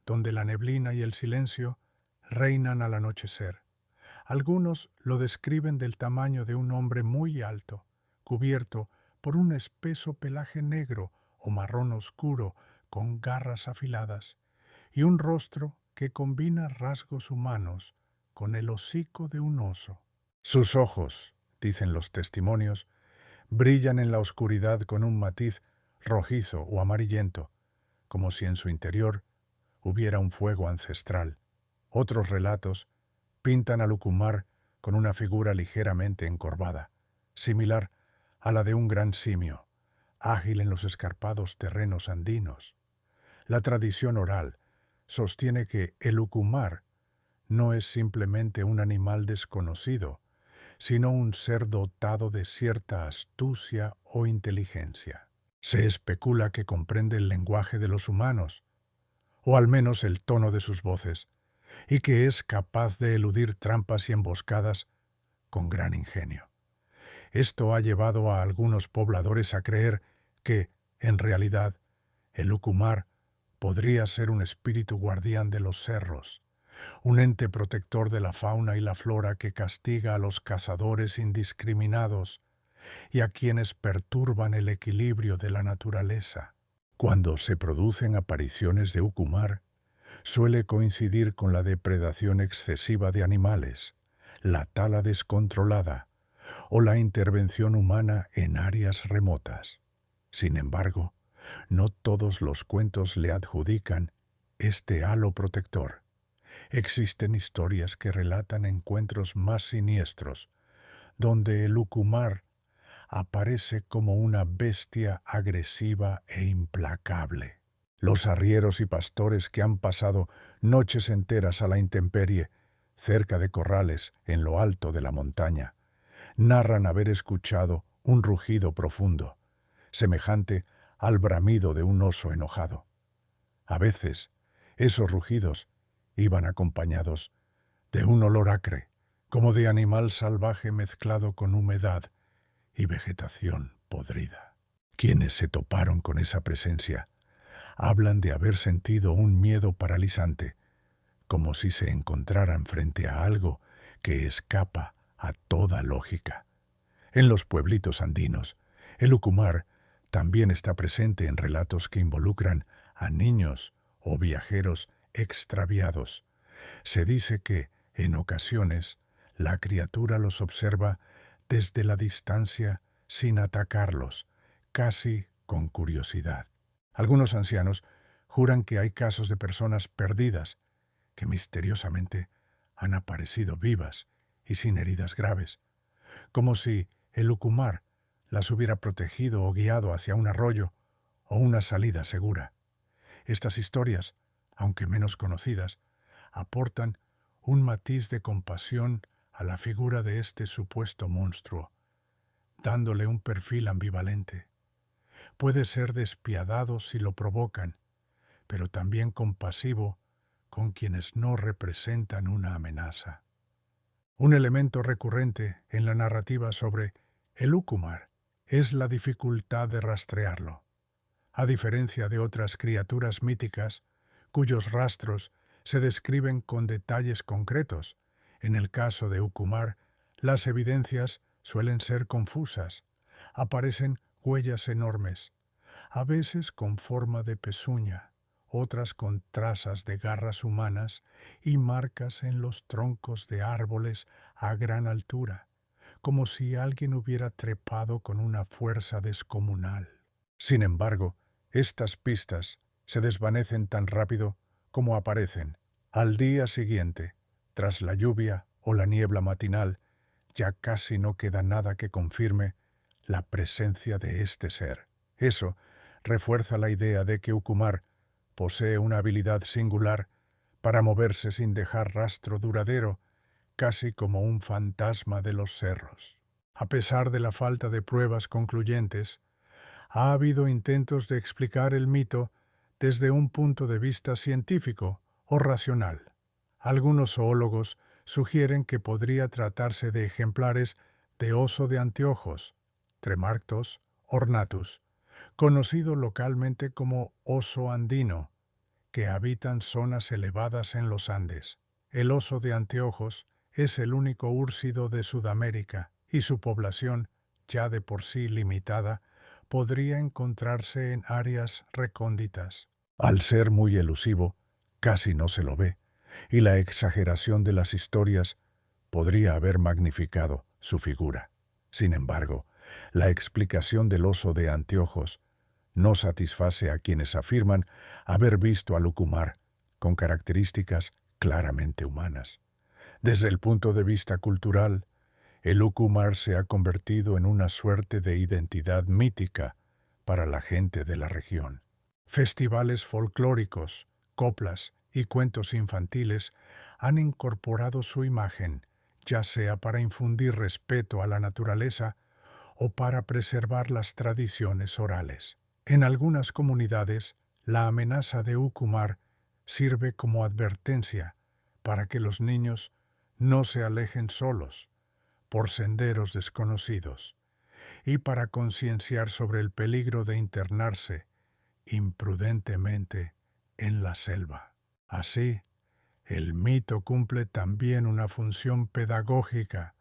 donde la neblina y el silencio reinan al anochecer. Algunos lo describen del tamaño de un hombre muy alto, cubierto por un espeso pelaje negro o marrón oscuro con garras afiladas, y un rostro que combina rasgos humanos con el hocico de un oso. Sus ojos, dicen los testimonios, brillan en la oscuridad con un matiz rojizo o amarillento, como si en su interior hubiera un fuego ancestral. Otros relatos pintan al ucumar con una figura ligeramente encorvada, similar a la de un gran simio, ágil en los escarpados terrenos andinos. La tradición oral sostiene que el ucumar no es simplemente un animal desconocido, sino un ser dotado de cierta astucia o inteligencia. Se especula que comprende el lenguaje de los humanos, o al menos el tono de sus voces, y que es capaz de eludir trampas y emboscadas con gran ingenio. Esto ha llevado a algunos pobladores a creer que, en realidad, el ucumar podría ser un espíritu guardián de los cerros, un ente protector de la fauna y la flora que castiga a los cazadores indiscriminados y a quienes perturban el equilibrio de la naturaleza. Cuando se producen apariciones de ucumar, suele coincidir con la depredación excesiva de animales, la tala descontrolada o la intervención humana en áreas remotas. Sin embargo, no todos los cuentos le adjudican este halo protector. Existen historias que relatan encuentros más siniestros, donde el ucumar aparece como una bestia agresiva e implacable. Los arrieros y pastores que han pasado noches enteras a la intemperie, cerca de corrales en lo alto de la montaña, narran haber escuchado un rugido profundo, semejante al bramido de un oso enojado. A veces, esos rugidos iban acompañados de un olor acre, como de animal salvaje mezclado con humedad y vegetación podrida. Quienes se toparon con esa presencia hablan de haber sentido un miedo paralizante, como si se encontraran frente a algo que escapa a toda lógica. En los pueblitos andinos, el ucumar también está presente en relatos que involucran a niños o viajeros extraviados. Se dice que, en ocasiones, la criatura los observa desde la distancia sin atacarlos, casi con curiosidad. Algunos ancianos juran que hay casos de personas perdidas que misteriosamente han aparecido vivas y sin heridas graves, como si el ucumar las hubiera protegido o guiado hacia un arroyo o una salida segura. Estas historias, aunque menos conocidas, aportan un matiz de compasión a la figura de este supuesto monstruo, dándole un perfil ambivalente. Puede ser despiadado si lo provocan, pero también compasivo con quienes no representan una amenaza. Un elemento recurrente en la narrativa sobre el ucumar es la dificultad de rastrearlo. A diferencia de otras criaturas míticas, cuyos rastros se describen con detalles concretos, en el caso de ucumar, las evidencias suelen ser confusas. Aparecen huellas enormes, a veces con forma de pezuña, otras con trazas de garras humanas y marcas en los troncos de árboles a gran altura, como si alguien hubiera trepado con una fuerza descomunal. Sin embargo, estas pistas se desvanecen tan rápido como aparecen. Al día siguiente, tras la lluvia o la niebla matinal, ya casi no queda nada que confirme la presencia de este ser. Eso refuerza la idea de que Ucumar posee una habilidad singular para moverse sin dejar rastro duradero, casi como un fantasma de los cerros. A pesar de la falta de pruebas concluyentes, ha habido intentos de explicar el mito desde un punto de vista científico o racional. Algunos zoólogos sugieren que podría tratarse de ejemplares de oso de anteojos, Tremarctos ornatus, conocido localmente como oso andino, que habitan zonas elevadas en los Andes. El oso de anteojos es el único úrsido de Sudamérica y su población, ya de por sí limitada, podría encontrarse en áreas recónditas. Al ser muy elusivo, casi no se lo ve, y la exageración de las historias podría haber magnificado su figura. Sin embargo, la explicación del oso de anteojos no satisface a quienes afirman haber visto al Ucumar con características claramente humanas. Desde el punto de vista cultural, el Ucumar se ha convertido en una suerte de identidad mítica para la gente de la región. Festivales folclóricos, coplas y cuentos infantiles han incorporado su imagen, ya sea para infundir respeto a la naturaleza o para preservar las tradiciones orales. En algunas comunidades, la amenaza de Ucumar sirve como advertencia para que los niños no se alejen solos por senderos desconocidos y para concienciar sobre el peligro de internarse imprudentemente en la selva. Así, el mito cumple también una función pedagógica,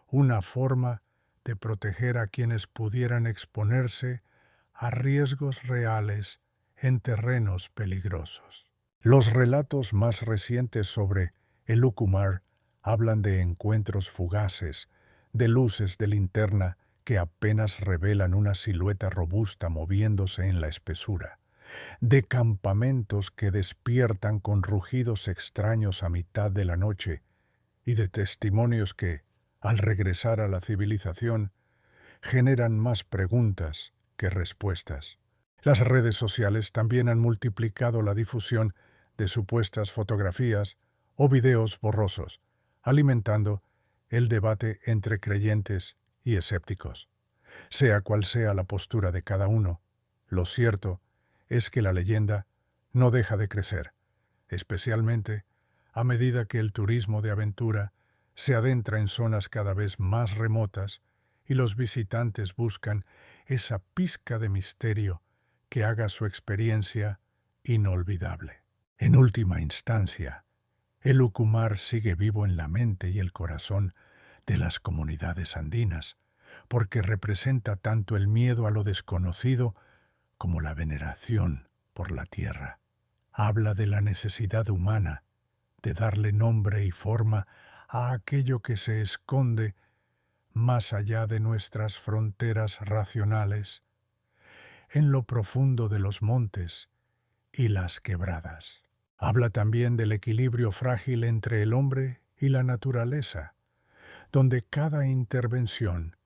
una forma de proteger a quienes pudieran exponerse a riesgos reales en terrenos peligrosos. Los relatos más recientes sobre el Ucumar hablan de encuentros fugaces, de luces de linterna que apenas revelan una silueta robusta moviéndose en la espesura, de campamentos que despiertan con rugidos extraños a mitad de la noche y de testimonios que, al regresar a la civilización, generan más preguntas que respuestas. Las redes sociales también han multiplicado la difusión de supuestas fotografías o videos borrosos, alimentando el debate entre creyentes y escépticos. Sea cual sea la postura de cada uno, lo cierto es que la leyenda no deja de crecer, especialmente a medida que el turismo de aventura se adentra en zonas cada vez más remotas y los visitantes buscan esa pizca de misterio que haga su experiencia inolvidable. En última instancia, el Ucumar sigue vivo en la mente y el corazón de las comunidades andinas, porque representa tanto el miedo a lo desconocido como la veneración por la tierra. Habla de la necesidad humana de darle nombre y forma a aquello que se esconde más allá de nuestras fronteras racionales, en lo profundo de los montes y las quebradas. Habla también del equilibrio frágil entre el hombre y la naturaleza, donde cada intervención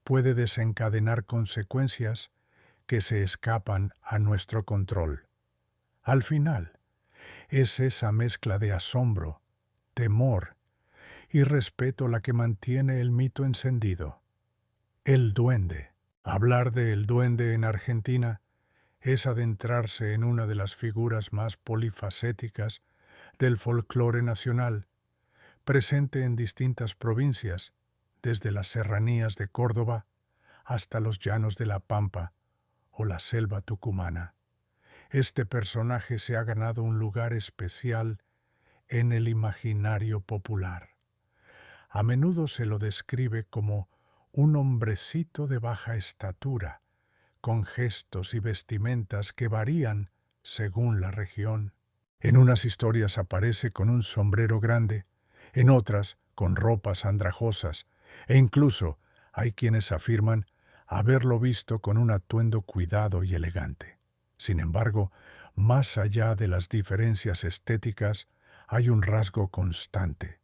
puede desencadenar consecuencias que se escapan a nuestro control. Al final, es esa mezcla de asombro, temor y respeto la que mantiene el mito encendido. El duende. Hablar de el duende en Argentina es adentrarse en una de las figuras más polifacéticas del folclore nacional, presente en distintas provincias, desde las serranías de Córdoba hasta los llanos de la Pampa o la selva tucumana. Este personaje se ha ganado un lugar especial en el imaginario popular. A menudo se lo describe como un hombrecito de baja estatura, con gestos y vestimentas que varían según la región. En unas historias aparece con un sombrero grande, en otras con ropas andrajosas, e incluso hay quienes afirman haberlo visto con un atuendo cuidado y elegante. Sin embargo, más allá de las diferencias estéticas, hay un rasgo constante,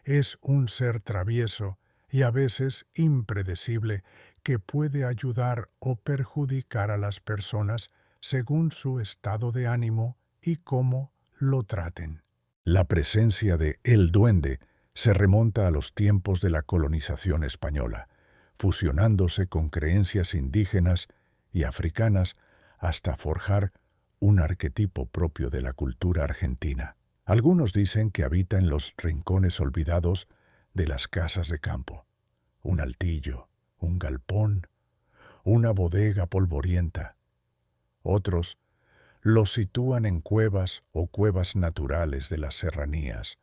Es un ser travieso y a veces impredecible que puede ayudar o perjudicar a las personas según su estado de ánimo y cómo lo traten. La presencia de El Duende se remonta a los tiempos de la colonización española, fusionándose con creencias indígenas y africanas hasta forjar un arquetipo propio de la cultura argentina. Algunos dicen que habita en los rincones olvidados de las casas de campo, un altillo, un galpón, una bodega polvorienta. Otros lo sitúan en cuevas o cuevas naturales de las serranías,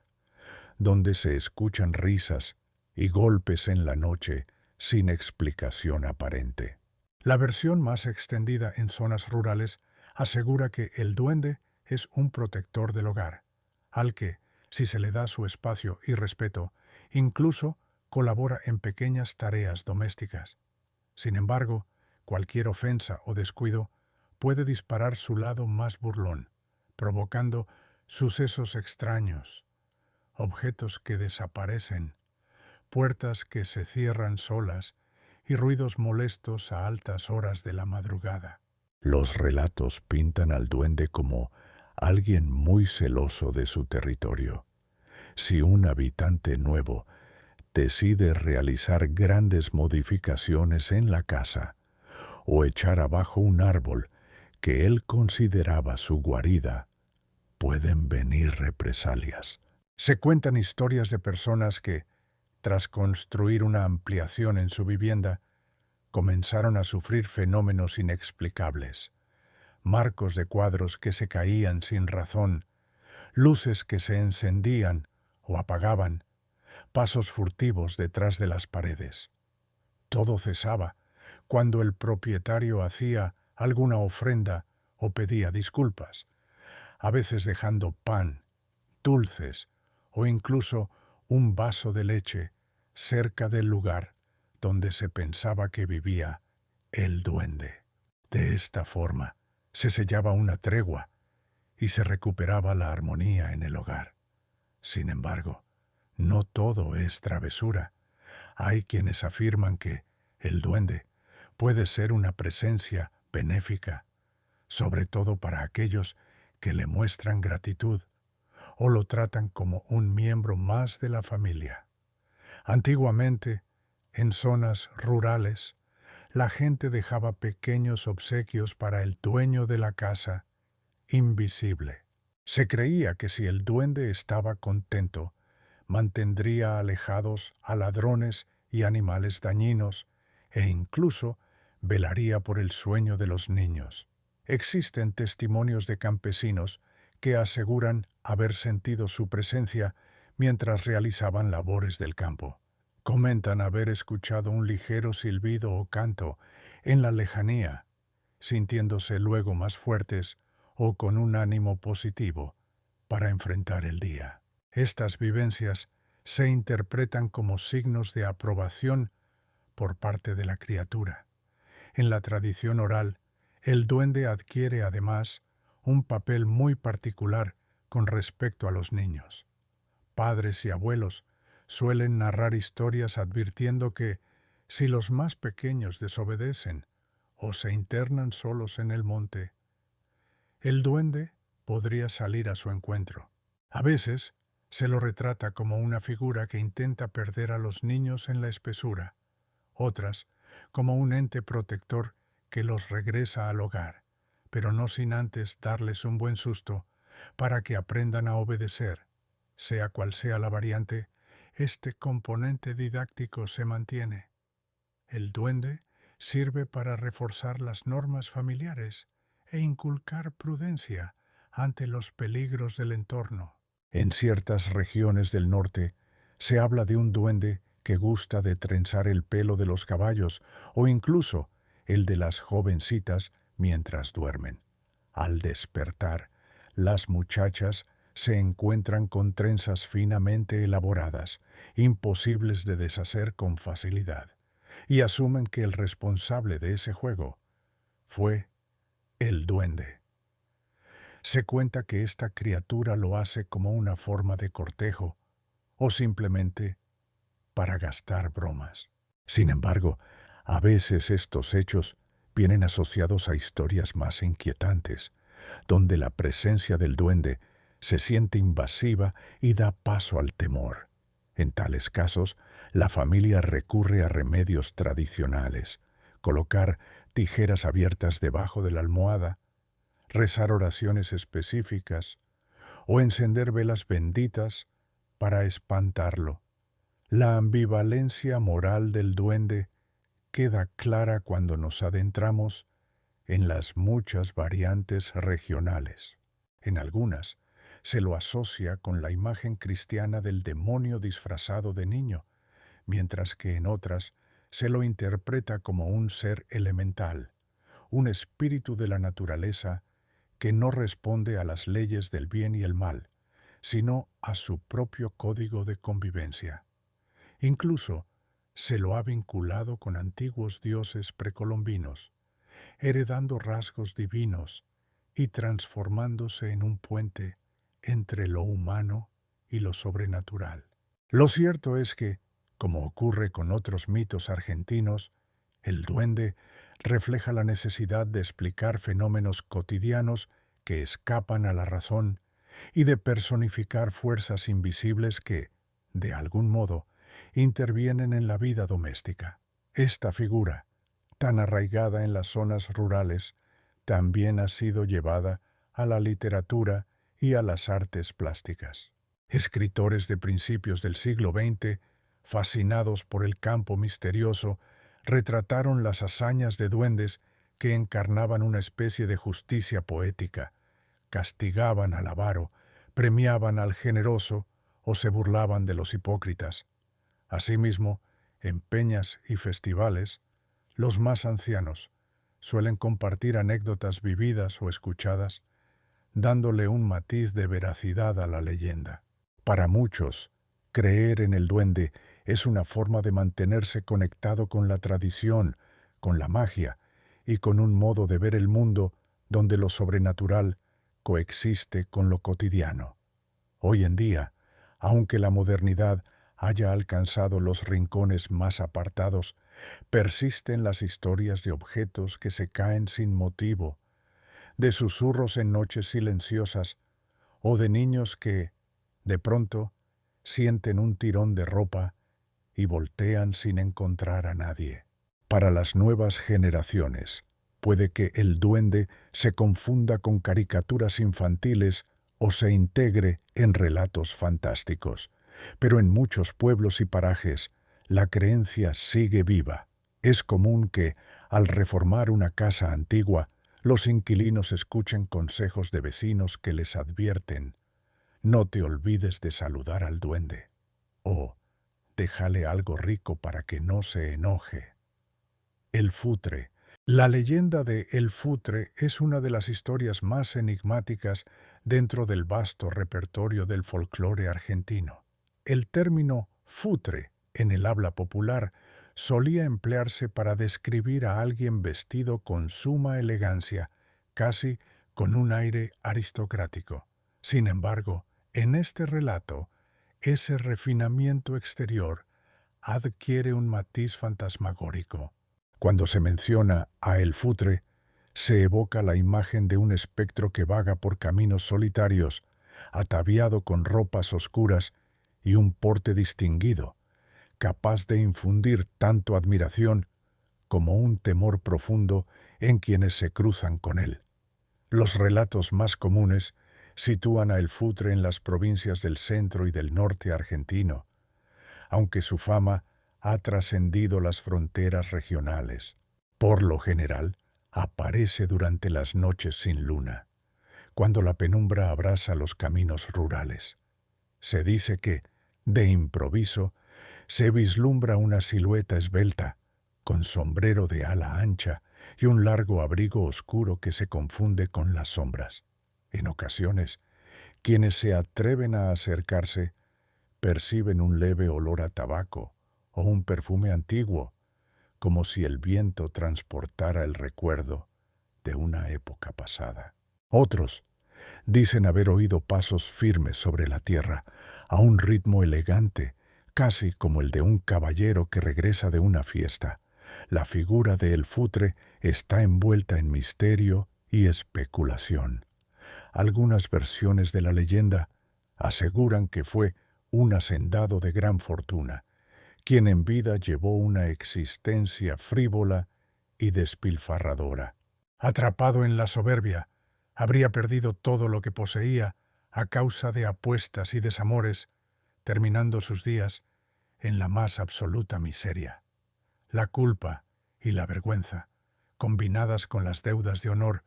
donde se escuchan risas y golpes en la noche sin explicación aparente. La versión más extendida en zonas rurales asegura que el duende es un protector del hogar, al que, si se le da su espacio y respeto, incluso colabora en pequeñas tareas domésticas. Sin embargo, cualquier ofensa o descuido puede disparar su lado más burlón, provocando sucesos extraños, objetos que desaparecen, puertas que se cierran solas y ruidos molestos a altas horas de la madrugada. Los relatos pintan al duende como alguien muy celoso de su territorio. Si un habitante nuevo decide realizar grandes modificaciones en la casa o echar abajo un árbol que él consideraba su guarida, pueden venir represalias. Se cuentan historias de personas que, tras construir una ampliación en su vivienda, comenzaron a sufrir fenómenos inexplicables, marcos de cuadros que se caían sin razón, luces que se encendían o apagaban, pasos furtivos detrás de las paredes. Todo cesaba cuando el propietario hacía alguna ofrenda o pedía disculpas, a veces dejando pan, dulces o incluso un vaso de leche cerca del lugar donde se pensaba que vivía el duende. De esta forma se sellaba una tregua y se recuperaba la armonía en el hogar. Sin embargo, no todo es travesura. Hay quienes afirman que el duende puede ser una presencia benéfica, sobre todo para aquellos que le muestran gratitud o lo tratan como un miembro más de la familia. Antiguamente, en zonas rurales, la gente dejaba pequeños obsequios para el dueño de la casa, invisible. Se creía que si el duende estaba contento, mantendría alejados a ladrones y animales dañinos e incluso velaría por el sueño de los niños. Existen testimonios de campesinos que aseguran haber sentido su presencia mientras realizaban labores del campo. Comentan haber escuchado un ligero silbido o canto en la lejanía, sintiéndose luego más fuertes o con un ánimo positivo para enfrentar el día. Estas vivencias se interpretan como signos de aprobación por parte de la criatura. En la tradición oral, el duende adquiere además un papel muy particular con respecto a los niños. Padres y abuelos suelen narrar historias advirtiendo que, si los más pequeños desobedecen o se internan solos en el monte, el duende podría salir a su encuentro. A veces se lo retrata como una figura que intenta perder a los niños en la espesura, otras como un ente protector que los regresa al hogar, pero no sin antes darles un buen susto para que aprendan a obedecer. Sea cual sea la variante, este componente didáctico se mantiene. El duende sirve para reforzar las normas familiares e inculcar prudencia ante los peligros del entorno. En ciertas regiones del norte se habla de un duende que gusta de trenzar el pelo de los caballos o incluso el de las jovencitas mientras duermen. Al despertar, las muchachas se encuentran con trenzas finamente elaboradas, imposibles de deshacer con facilidad, y asumen que el responsable de ese juego fue el duende. Se cuenta que esta criatura lo hace como una forma de cortejo o simplemente para gastar bromas. Sin embargo, a veces estos hechos vienen asociados a historias más inquietantes, donde la presencia del duende se siente invasiva y da paso al temor. En tales casos, la familia recurre a remedios tradicionales, colocar tijeras abiertas debajo de la almohada, rezar oraciones específicas o encender velas benditas para espantarlo. La ambivalencia moral del duende queda clara cuando nos adentramos en las muchas variantes regionales. En algunas, se lo asocia con la imagen cristiana del demonio disfrazado de niño, mientras que en otras se lo interpreta como un ser elemental, un espíritu de la naturaleza que no responde a las leyes del bien y el mal, sino a su propio código de convivencia. Incluso se lo ha vinculado con antiguos dioses precolombinos, heredando rasgos divinos y transformándose en un puente entre lo humano y lo sobrenatural. Lo cierto es que, como ocurre con otros mitos argentinos, el duende refleja la necesidad de explicar fenómenos cotidianos que escapan a la razón y de personificar fuerzas invisibles que, de algún modo, intervienen en la vida doméstica. Esta figura, tan arraigada en las zonas rurales, también ha sido llevada a la literatura y a las artes plásticas. Escritores de principios del siglo XX, fascinados por el campo misterioso, retrataron las hazañas de duendes que encarnaban una especie de justicia poética, castigaban al avaro, premiaban al generoso o se burlaban de los hipócritas. Asimismo, en peñas y festivales, los más ancianos suelen compartir anécdotas vividas o escuchadas, dándole un matiz de veracidad a la leyenda. Para muchos, creer en el duende es una forma de mantenerse conectado con la tradición, con la magia y con un modo de ver el mundo donde lo sobrenatural coexiste con lo cotidiano. Hoy en día, aunque la modernidad haya alcanzado los rincones más apartados, persisten las historias de objetos que se caen sin motivo, de susurros en noches silenciosas o de niños que, de pronto, sienten un tirón de ropa y voltean sin encontrar a nadie. Para las nuevas generaciones, puede que el duende se confunda con caricaturas infantiles o se integre en relatos fantásticos, pero en muchos pueblos y parajes la creencia sigue viva. Es común que, al reformar una casa antigua, los inquilinos escuchen consejos de vecinos que les advierten: no te olvides de saludar al duende, o déjale algo rico para que no se enoje. El futre. La leyenda de El Futre es una de las historias más enigmáticas dentro del vasto repertorio del folclore argentino. El término futre, en el habla popular, solía emplearse para describir a alguien vestido con suma elegancia, casi con un aire aristocrático. Sin embargo, en este relato, ese refinamiento exterior adquiere un matiz fantasmagórico. Cuando se menciona a El Futre, se evoca la imagen de un espectro que vaga por caminos solitarios, ataviado con ropas oscuras y un porte distinguido, capaz de infundir tanto admiración como un temor profundo en quienes se cruzan con él. Los relatos más comunes sitúan a El Futre en las provincias del centro y del norte argentino, aunque su fama ha trascendido las fronteras regionales. Por lo general, aparece durante las noches sin luna, cuando la penumbra abrasa los caminos rurales. Se dice que, de improviso, se vislumbra una silueta esbelta, con sombrero de ala ancha y un largo abrigo oscuro que se confunde con las sombras. En ocasiones, quienes se atreven a acercarse perciben un leve olor a tabaco o un perfume antiguo, como si el viento transportara el recuerdo de una época pasada. Otros Dicen haber oído pasos firmes sobre la tierra, a un ritmo elegante, casi como el de un caballero que regresa de una fiesta. La figura de El Futre está envuelta en misterio y especulación. Algunas versiones de la leyenda aseguran que fue un hacendado de gran fortuna, quien en vida llevó una existencia frívola y despilfarradora. Atrapado en la soberbia, habría perdido todo lo que poseía a causa de apuestas y desamores, terminando sus días en la más absoluta miseria. La culpa y la vergüenza, combinadas con las deudas de honor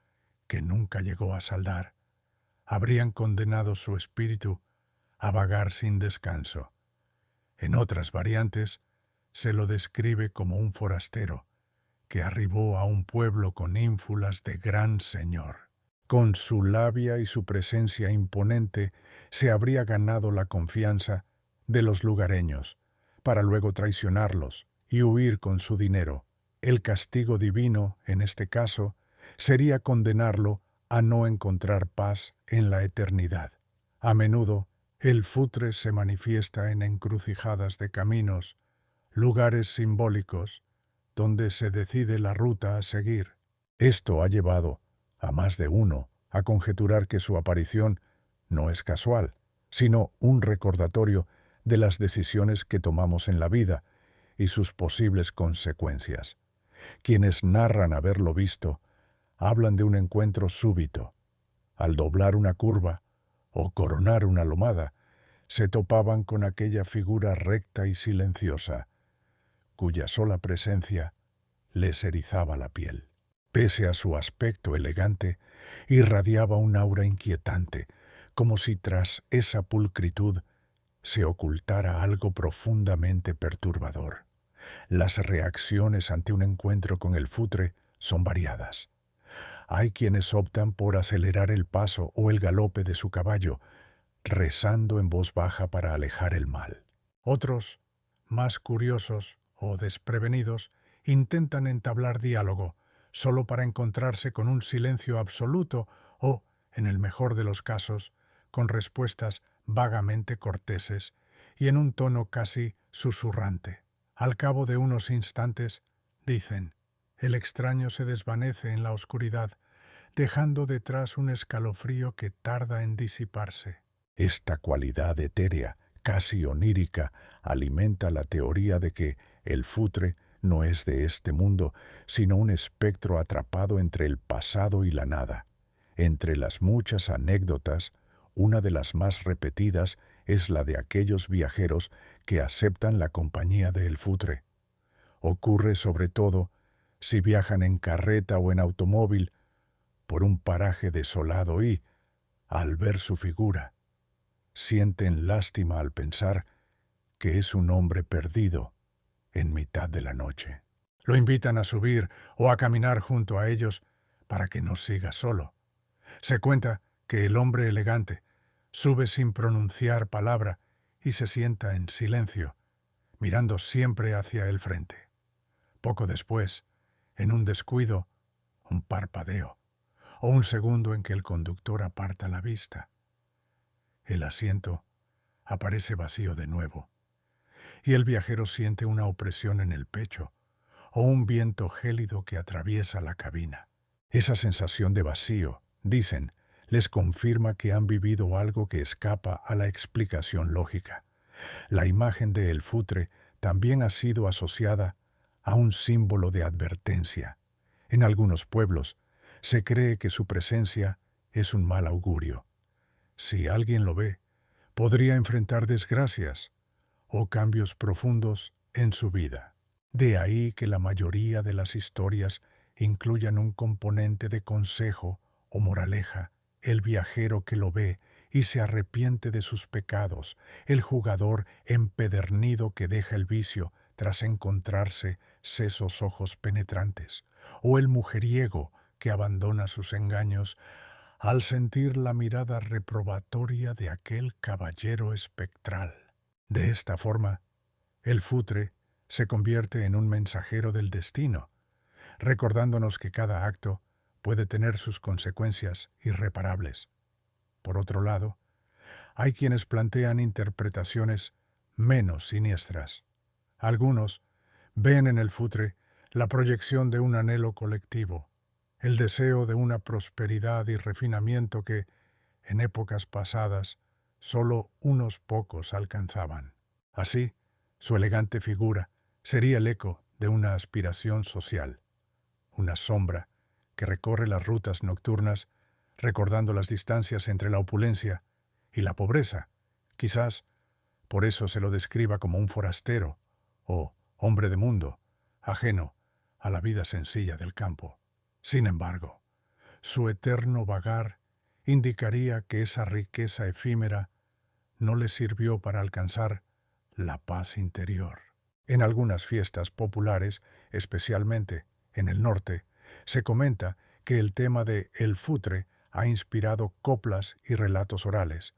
que nunca llegó a saldar, habrían condenado su espíritu a vagar sin descanso. En otras variantes, se lo describe como un forastero que arribó a un pueblo con ínfulas de gran señor. Con su labia y su presencia imponente se habría ganado la confianza de los lugareños, para luego traicionarlos y huir con su dinero. El castigo divino, en este caso, sería condenarlo a no encontrar paz en la eternidad. A menudo, el Futre se manifiesta en encrucijadas de caminos, lugares simbólicos, donde se decide la ruta a seguir. Esto ha llevado a más de uno a conjeturar que su aparición no es casual, sino un recordatorio de las decisiones que tomamos en la vida y sus posibles consecuencias. Quienes narran haberlo visto hablan de un encuentro súbito. Al doblar una curva o coronar una lomada, se topaban con aquella figura recta y silenciosa, cuya sola presencia les erizaba la piel. Pese a su aspecto elegante, irradiaba un aura inquietante, como si tras esa pulcritud se ocultara algo profundamente perturbador. Las reacciones ante un encuentro con el Futre son variadas. Hay quienes optan por acelerar el paso o el galope de su caballo, rezando en voz baja para alejar el mal. Otros, más curiosos o desprevenidos, intentan entablar diálogo, solo para encontrarse con un silencio absoluto o, en el mejor de los casos, con respuestas vagamente corteses y en un tono casi susurrante. Al cabo de unos instantes, dicen, el extraño se desvanece en la oscuridad, dejando detrás un escalofrío que tarda en disiparse. Esta cualidad etérea, casi onírica, alimenta la teoría de que el Futre no es de este mundo, sino un espectro atrapado entre el pasado y la nada. Entre las muchas anécdotas, una de las más repetidas es la de aquellos viajeros que aceptan la compañía de El Futre. Ocurre sobre todo si viajan en carreta o en automóvil por un paraje desolado y, al ver su figura, sienten lástima al pensar que es un hombre perdido en mitad de la noche. Lo invitan a subir o a caminar junto a ellos para que no siga solo. Se cuenta que el hombre elegante sube sin pronunciar palabra y se sienta en silencio, mirando siempre hacia el frente. Poco después, en un descuido, un parpadeo, o un segundo en que el conductor aparta la vista, el asiento aparece vacío de nuevo, y el viajero siente una opresión en el pecho o un viento gélido que atraviesa la cabina. Esa sensación de vacío, dicen, les confirma que han vivido algo que escapa a la explicación lógica. La imagen de El Futre también ha sido asociada a un símbolo de advertencia. En algunos pueblos se cree que su presencia es un mal augurio. Si alguien lo ve, podría enfrentar desgracias o cambios profundos en su vida. De ahí que la mayoría de las historias incluyan un componente de consejo o moraleja. El viajero que lo ve y se arrepiente de sus pecados, el jugador empedernido que deja el vicio tras encontrarse sesos ojos penetrantes, o el mujeriego que abandona sus engaños al sentir la mirada reprobatoria de aquel caballero espectral. De esta forma, el Futre se convierte en un mensajero del destino, recordándonos que cada acto puede tener sus consecuencias irreparables. Por otro lado, hay quienes plantean interpretaciones menos siniestras. Algunos ven en el futre la proyección de un anhelo colectivo, el deseo de una prosperidad y refinamiento que, en épocas pasadas, solo unos pocos alcanzaban. Así, su elegante figura sería el eco de una aspiración social, una sombra que recorre las rutas nocturnas recordando las distancias entre la opulencia y la pobreza. Quizás por eso se lo describa como un forastero o hombre de mundo, ajeno a la vida sencilla del campo. Sin embargo, su eterno vagar indicaría que esa riqueza efímera no le sirvió para alcanzar la paz interior. En algunas fiestas populares, especialmente en el norte, se comenta que el tema de El Futre ha inspirado coplas y relatos orales,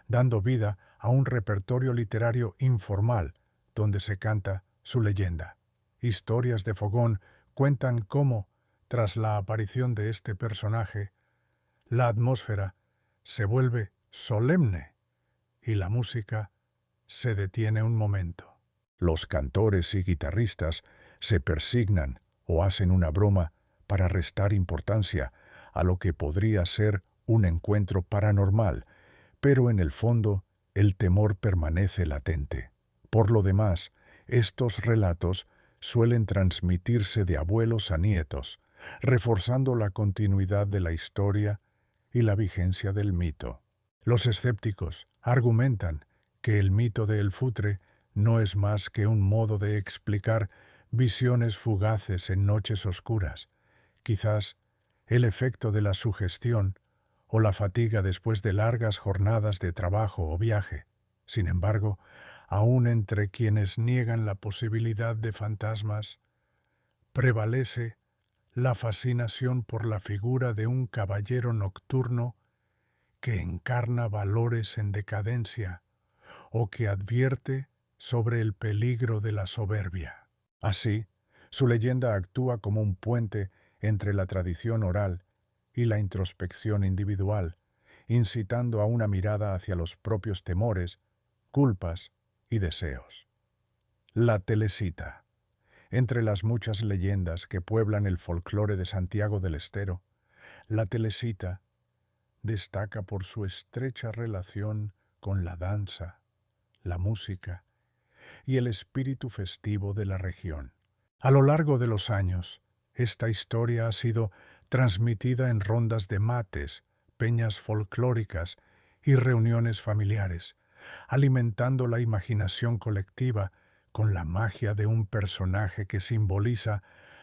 dando vida a un repertorio literario informal donde se canta su leyenda. Historias de Fogón cuentan cómo, tras la aparición de este personaje, la atmósfera se vuelve solemne y la música se detiene un momento. Los cantores y guitarristas se persignan o hacen una broma para restar importancia a lo que podría ser un encuentro paranormal, pero en el fondo el temor permanece latente. Por lo demás, estos relatos suelen transmitirse de abuelos a nietos, reforzando la continuidad de la historia y la vigencia del mito. Los escépticos argumentan que el mito de El Futre no es más que un modo de explicar visiones fugaces en noches oscuras, quizás el efecto de la sugestión o la fatiga después de largas jornadas de trabajo o viaje. Sin embargo, aun entre quienes niegan la posibilidad de fantasmas, prevalece la fascinación por la figura de un caballero nocturno que encarna valores en decadencia o que advierte sobre el peligro de la soberbia. Así, su leyenda actúa como un puente entre la tradición oral y la introspección individual, incitando a una mirada hacia los propios temores, culpas y deseos. La Telecita. Entre las muchas leyendas que pueblan el folclore de Santiago del Estero, la Telecita destaca por su estrecha relación con la danza, la música y el espíritu festivo de la región. A lo largo de los años, esta historia ha sido transmitida en rondas de mates, peñas folclóricas y reuniones familiares, alimentando la imaginación colectiva con la magia de un personaje que simboliza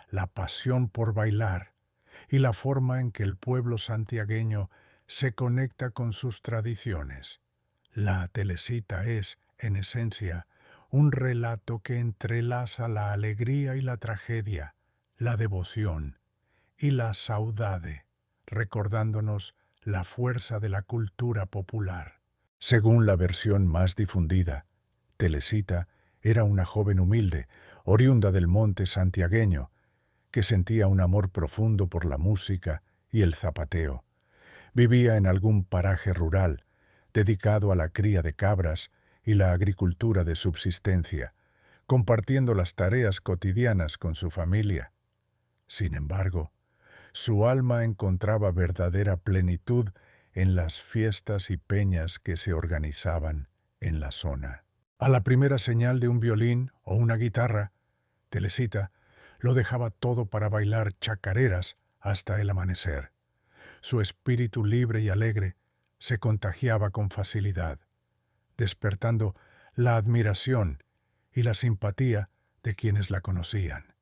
la pasión por bailar y la forma en que el pueblo santiagueño se conecta con sus tradiciones. La Telecita es, en esencia, un relato que entrelaza la alegría y la tragedia, la devoción y la saudade, recordándonos la fuerza de la cultura popular. Según la versión más difundida, Telecita era una joven humilde, oriunda del monte santiagueño, que sentía un amor profundo por la música y el zapateo. Vivía en algún paraje rural, dedicado a la cría de cabras y la agricultura de subsistencia, compartiendo las tareas cotidianas con su familia. Sin embargo, su alma encontraba verdadera plenitud en las fiestas y peñas que se organizaban en la zona. A la primera señal de un violín o una guitarra, Telecita lo dejaba todo para bailar chacareras hasta el amanecer. Su espíritu libre y alegre se contagiaba con facilidad, despertando la admiración y la simpatía de quienes la conocían.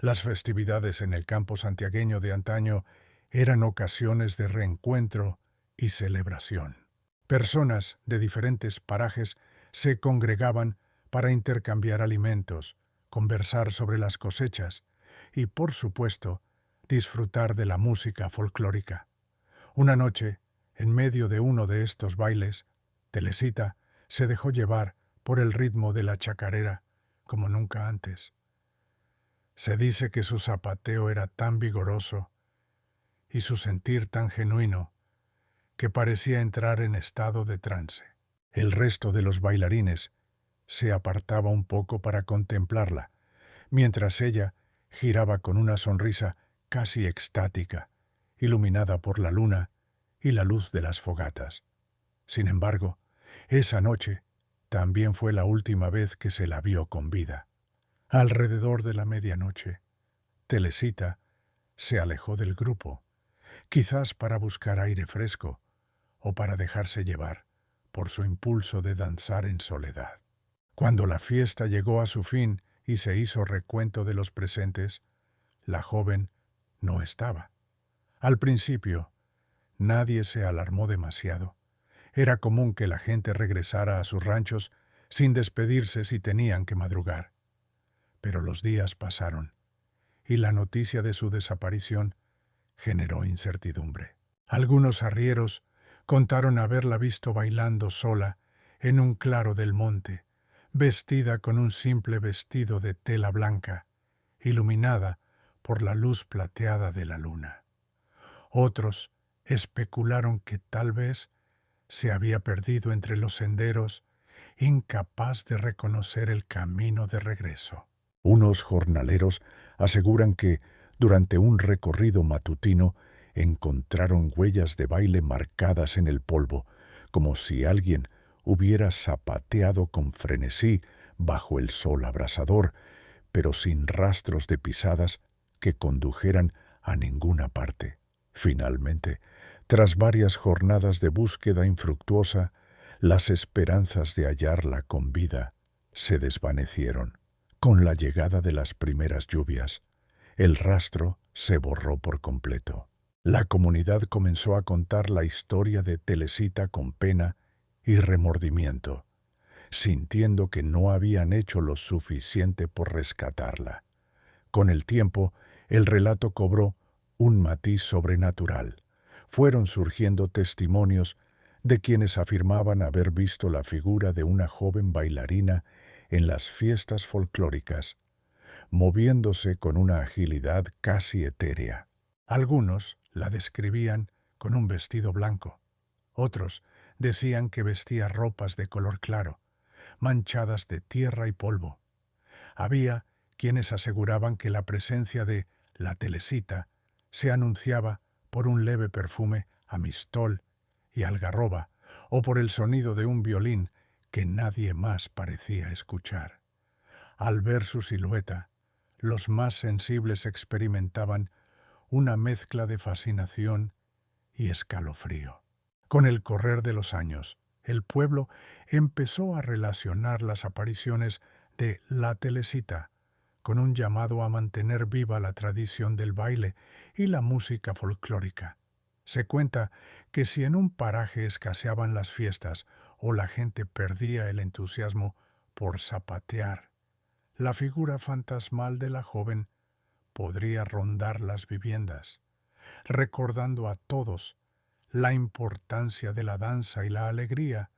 Las festividades en el campo santiagueño de antaño eran ocasiones de reencuentro y celebración. Personas de diferentes parajes se congregaban para intercambiar alimentos, conversar sobre las cosechas y, por supuesto, disfrutar de la música folclórica. Una noche, en medio de uno de estos bailes, Telecita se dejó llevar por el ritmo de la chacarera como nunca antes. Se dice que su zapateo era tan vigoroso y su sentir tan genuino que parecía entrar en estado de trance. El resto de los bailarines se apartaba un poco para contemplarla, mientras ella giraba con una sonrisa casi extática, iluminada por la luna y la luz de las fogatas. Sin embargo, esa noche también fue la última vez que se la vio con vida. Alrededor de la medianoche, Teresita se alejó del grupo, quizás para buscar aire fresco o para dejarse llevar por su impulso de danzar en soledad. Cuando la fiesta llegó a su fin y se hizo recuento de los presentes, la joven no estaba. Al principio, nadie se alarmó demasiado. Era común que la gente regresara a sus ranchos sin despedirse si tenían que madrugar. Pero los días pasaron, y la noticia de su desaparición generó incertidumbre. Algunos arrieros contaron haberla visto bailando sola en un claro del monte, vestida con un simple vestido de tela blanca, iluminada por la luz plateada de la luna. Otros especularon que tal vez se había perdido entre los senderos, incapaz de reconocer el camino de regreso. Unos jornaleros aseguran que, durante un recorrido matutino, encontraron huellas de baile marcadas en el polvo, como si alguien hubiera zapateado con frenesí bajo el sol abrasador, pero sin rastros de pisadas que condujeran a ninguna parte. Finalmente, tras varias jornadas de búsqueda infructuosa, las esperanzas de hallarla con vida se desvanecieron. Con la llegada de las primeras lluvias, el rastro se borró por completo. La comunidad comenzó a contar la historia de Teresita con pena y remordimiento, sintiendo que no habían hecho lo suficiente por rescatarla. Con el tiempo, el relato cobró un matiz sobrenatural. Fueron surgiendo testimonios de quienes afirmaban haber visto la figura de una joven bailarina en las fiestas folclóricas, moviéndose con una agilidad casi etérea. Algunos la describían con un vestido blanco. Otros decían que vestía ropas de color claro, manchadas de tierra y polvo. Había quienes aseguraban que la presencia de la Teresita se anunciaba por un leve perfume a mistol y algarroba, o por el sonido de un violín que nadie más parecía escuchar. Al ver su silueta, los más sensibles experimentaban una mezcla de fascinación y escalofrío. Con el correr de los años, el pueblo empezó a relacionar las apariciones de la Teresita con un llamado a mantener viva la tradición del baile y la música folclórica. Se cuenta que si en un paraje escaseaban las fiestas o la gente perdía el entusiasmo por zapatear, la figura fantasmal de la joven podría rondar las viviendas, recordando a todos la importancia de la danza y la alegría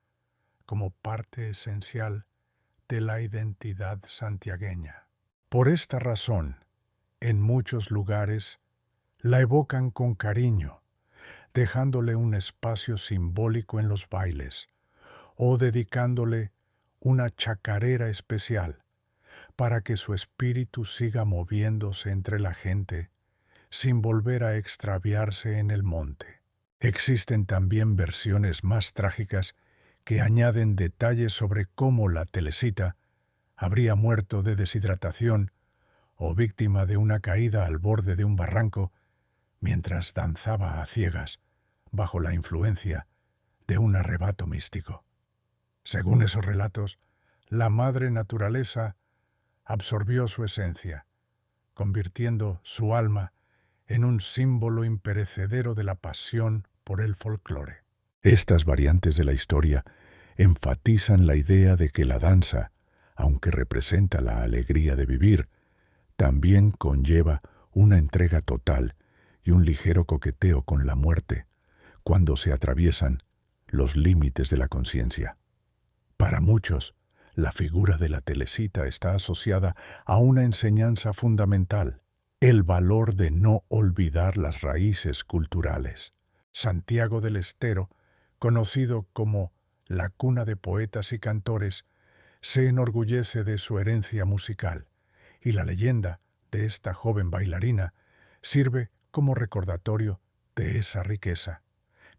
como parte esencial de la identidad santiagueña. Por esta razón, en muchos lugares la evocan con cariño, dejándole un espacio simbólico en los bailes o dedicándole una chacarera especial para que su espíritu siga moviéndose entre la gente sin volver a extraviarse en el monte. Existen también versiones más trágicas que añaden detalles sobre cómo la Teresita habría muerto de deshidratación o víctima de una caída al borde de un barranco mientras danzaba a ciegas bajo la influencia de un arrebato místico. Según esos relatos, la madre naturaleza absorbió su esencia, convirtiendo su alma en un símbolo imperecedero de la pasión por el folclore. Estas variantes de la historia enfatizan la idea de que la danza, aunque representa la alegría de vivir, también conlleva una entrega total y un ligero coqueteo con la muerte cuando se atraviesan los límites de la conciencia. Para muchos, la figura de la Teresita está asociada a una enseñanza fundamental, el valor de no olvidar las raíces culturales. Santiago del Estero, conocido como la cuna de poetas y cantores, se enorgullece de su herencia musical, y la leyenda de esta joven bailarina sirve como recordatorio de esa riqueza.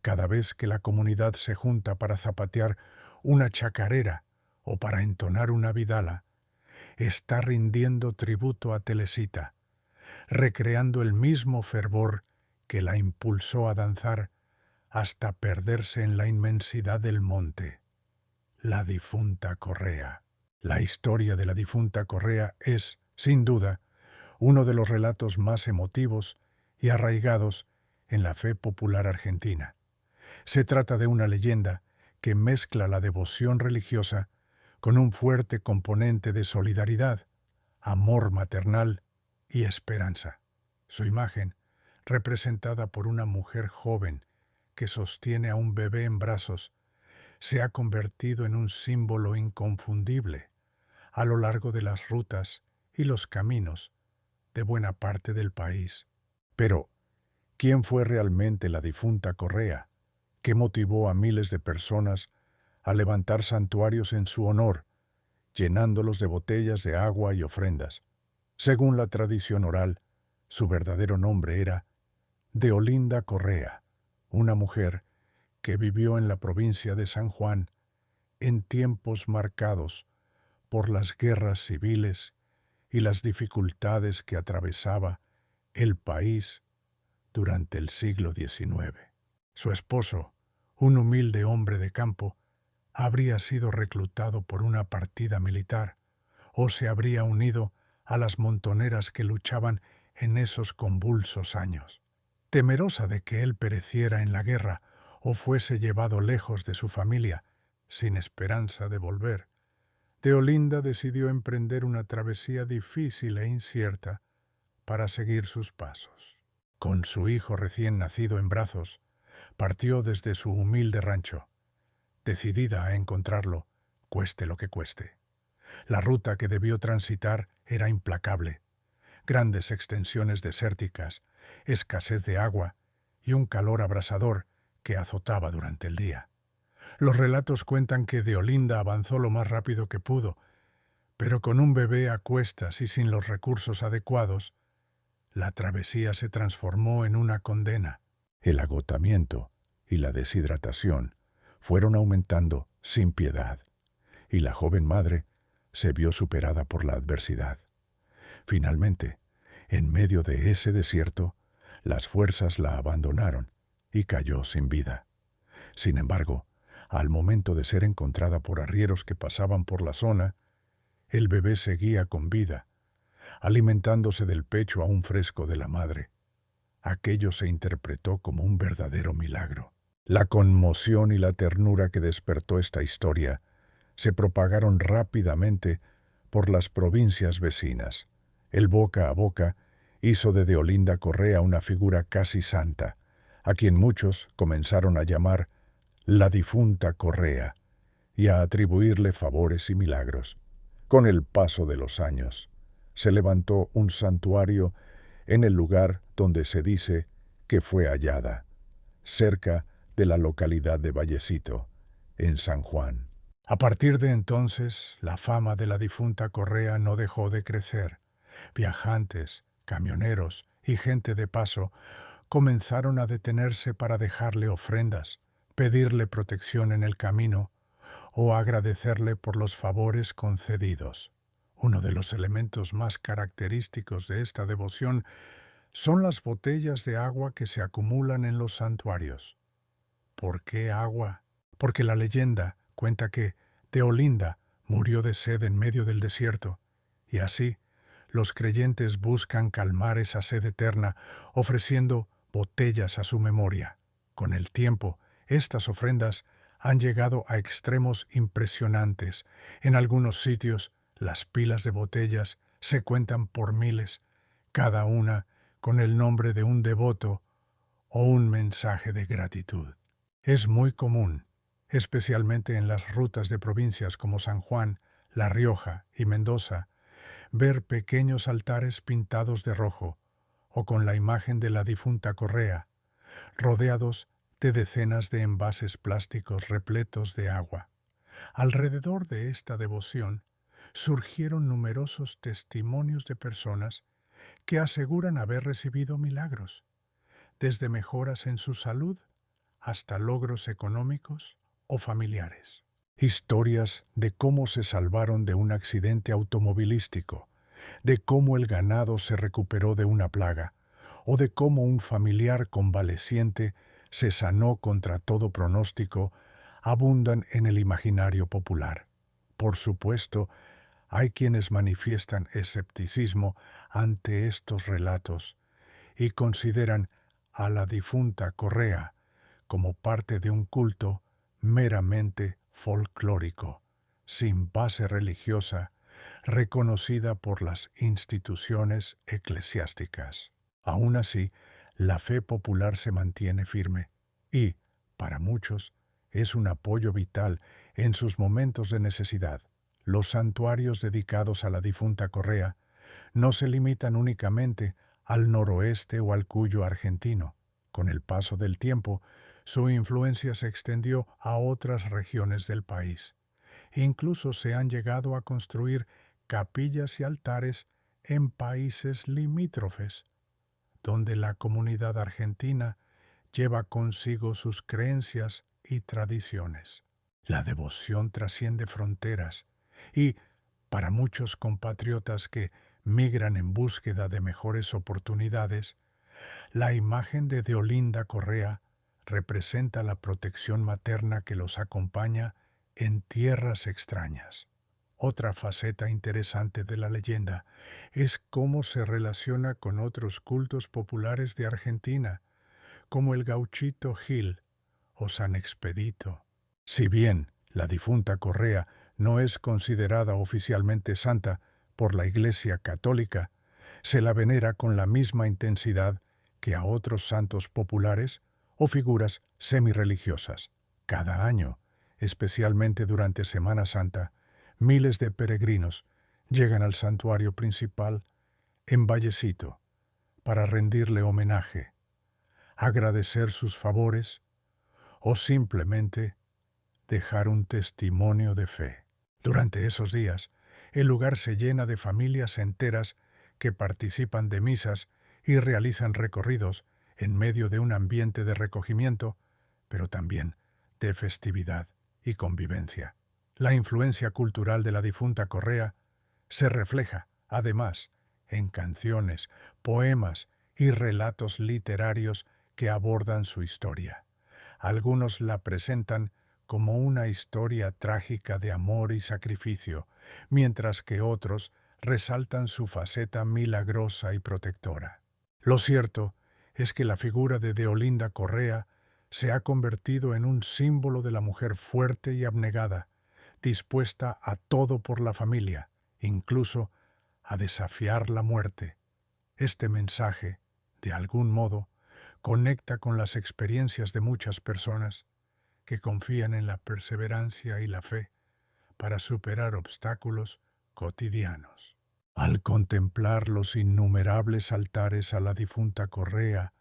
Cada vez que la comunidad se junta para zapatear una chacarera o para entonar una vidala, está rindiendo tributo a Telesita, recreando el mismo fervor que la impulsó a danzar hasta perderse en la inmensidad del monte. La difunta Correa. La historia de la difunta Correa es, sin duda, uno de los relatos más emotivos y arraigados en la fe popular argentina. Se trata de una leyenda que mezcla la devoción religiosa con un fuerte componente de solidaridad, amor maternal y esperanza. Su imagen, representada por una mujer joven que sostiene a un bebé en brazos, se ha convertido en un símbolo inconfundible a lo largo de las rutas y los caminos de buena parte del país. Pero, ¿quién fue realmente la difunta Correa, que motivó a miles de personas a levantar santuarios en su honor, llenándolos de botellas de agua y ofrendas? Según la tradición oral, su verdadero nombre era Deolinda Correa, una mujer que vivió en la provincia de San Juan en tiempos marcados por las guerras civiles y las dificultades que atravesaba el país durante el siglo XIX. Su esposo, un humilde hombre de campo, habría sido reclutado por una partida militar o se habría unido a las montoneras que luchaban en esos convulsos años. Temerosa de que él pereciera en la guerra o fuese llevado lejos de su familia, sin esperanza de volver, Deolinda decidió emprender una travesía difícil e incierta para seguir sus pasos. Con su hijo recién nacido en brazos, partió desde su humilde rancho, decidida a encontrarlo, cueste lo que cueste. La ruta que debió transitar era implacable. Grandes extensiones desérticas, escasez de agua y un calor abrasador que azotaba durante el día. Los relatos cuentan que Deolinda avanzó lo más rápido que pudo, pero con un bebé a cuestas y sin los recursos adecuados, la travesía se transformó en una condena. El agotamiento y la deshidratación fueron aumentando sin piedad, y la joven madre se vio superada por la adversidad. Finalmente, en medio de ese desierto, las fuerzas la abandonaron y cayó sin vida. Sin embargo, al momento de ser encontrada por arrieros que pasaban por la zona, el bebé seguía con vida, alimentándose del pecho aún fresco de la madre. Aquello se interpretó como un verdadero milagro. La conmoción y la ternura que despertó esta historia se propagaron rápidamente por las provincias vecinas. El boca a boca hizo de Deolinda Correa una figura casi santa, a quien muchos comenzaron a llamar la difunta Correa y a atribuirle favores y milagros. Con el paso de los años, se levantó un santuario en el lugar donde se dice que fue hallada, cerca de la localidad de Vallecito, en San Juan. A partir de entonces, la fama de la difunta Correa no dejó de crecer. Viajantes, camioneros y gente de paso comenzaron a detenerse para dejarle ofrendas, pedirle protección en el camino o agradecerle por los favores concedidos. Uno de los elementos más característicos de esta devoción son las botellas de agua que se acumulan en los santuarios. ¿Por qué agua? Porque la leyenda cuenta que Deolinda murió de sed en medio del desierto, y así los creyentes buscan calmar esa sed eterna ofreciendo botellas a su memoria. Con el tiempo, estas ofrendas han llegado a extremos impresionantes. En algunos sitios, las pilas de botellas se cuentan por miles, cada una con el nombre de un devoto o un mensaje de gratitud. Es muy común, especialmente en las rutas de provincias como San Juan, La Rioja y Mendoza, ver pequeños altares pintados de rojo o con la imagen de la difunta Correa, rodeados de decenas de envases plásticos repletos de agua. Alrededor de esta devoción surgieron numerosos testimonios de personas que aseguran haber recibido milagros, desde mejoras en su salud hasta logros económicos o familiares. Historias de cómo se salvaron de un accidente automovilístico, de cómo el ganado se recuperó de una plaga, o de cómo un familiar convaleciente se sanó contra todo pronóstico, abundan en el imaginario popular. Por supuesto, hay quienes manifiestan escepticismo ante estos relatos y consideran a la difunta Correa como parte de un culto meramente folclórico, sin base religiosa, reconocida por las instituciones eclesiásticas. Aún así, la fe popular se mantiene firme y, para muchos, es un apoyo vital en sus momentos de necesidad. Los santuarios dedicados a la difunta Correa no se limitan únicamente al noroeste o al Cuyo argentino. Con el paso del tiempo, su influencia se extendió a otras regiones del país. Incluso se han llegado a construir capillas y altares en países limítrofes, donde la comunidad argentina lleva consigo sus creencias y tradiciones. La devoción trasciende fronteras y, para muchos compatriotas que migran en búsqueda de mejores oportunidades, la imagen de Deolinda Correa representa la protección materna que los acompaña en tierras extrañas. Otra faceta interesante de la leyenda es cómo se relaciona con otros cultos populares de Argentina, como el Gauchito Gil o San Expedito. Si bien la difunta Correa no es considerada oficialmente santa por la Iglesia Católica, se la venera con la misma intensidad que a otros santos populares o figuras semirreligiosas. Cada año, especialmente durante Semana Santa, miles de peregrinos llegan al santuario principal en Vallecito para rendirle homenaje, agradecer sus favores o simplemente dejar un testimonio de fe. Durante esos días, el lugar se llena de familias enteras que participan de misas y realizan recorridos en medio de un ambiente de recogimiento, pero también de festividad y convivencia. La influencia cultural de la difunta Correa se refleja, además, en canciones, poemas y relatos literarios que abordan su historia. Algunos la presentan como una historia trágica de amor y sacrificio, mientras que otros resaltan su faceta milagrosa y protectora. Lo cierto es que la figura de Deolinda Correa se ha convertido en un símbolo de la mujer fuerte y abnegada, dispuesta a todo por la familia, incluso a desafiar la muerte. Este mensaje, de algún modo, conecta con las experiencias de muchas personas que confían en la perseverancia y la fe para superar obstáculos cotidianos. Al contemplar los innumerables altares a la difunta Correa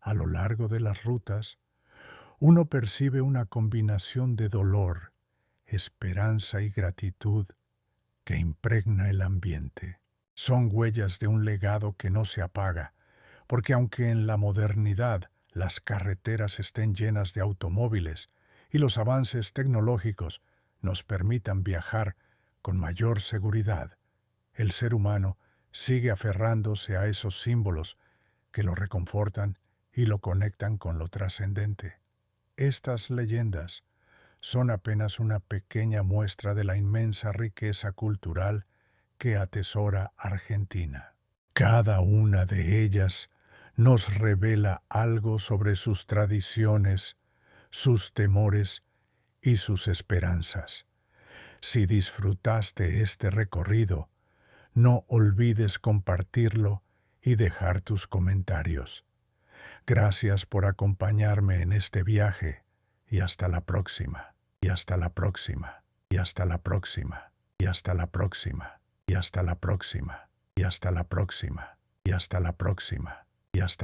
a lo largo de las rutas, uno percibe una combinación de dolor, esperanza y gratitud que impregna el ambiente. Son huellas de un legado que no se apaga, porque aunque en la modernidad las carreteras estén llenas de automóviles y los avances tecnológicos nos permitan viajar con mayor seguridad, el ser humano sigue aferrándose a esos símbolos que lo reconfortan y lo conectan con lo trascendente. Estas leyendas son apenas una pequeña muestra de la inmensa riqueza cultural que atesora Argentina. Cada una de ellas nos revela algo sobre sus tradiciones, sus temores y sus esperanzas. Si disfrutaste este recorrido, no olvides compartirlo y dejar tus comentarios. Gracias por acompañarme en este viaje y hasta la próxima, y hasta la próxima, y hasta la próxima, y hasta la próxima, y hasta la próxima, y hasta la próxima, y hasta la próxima, y hasta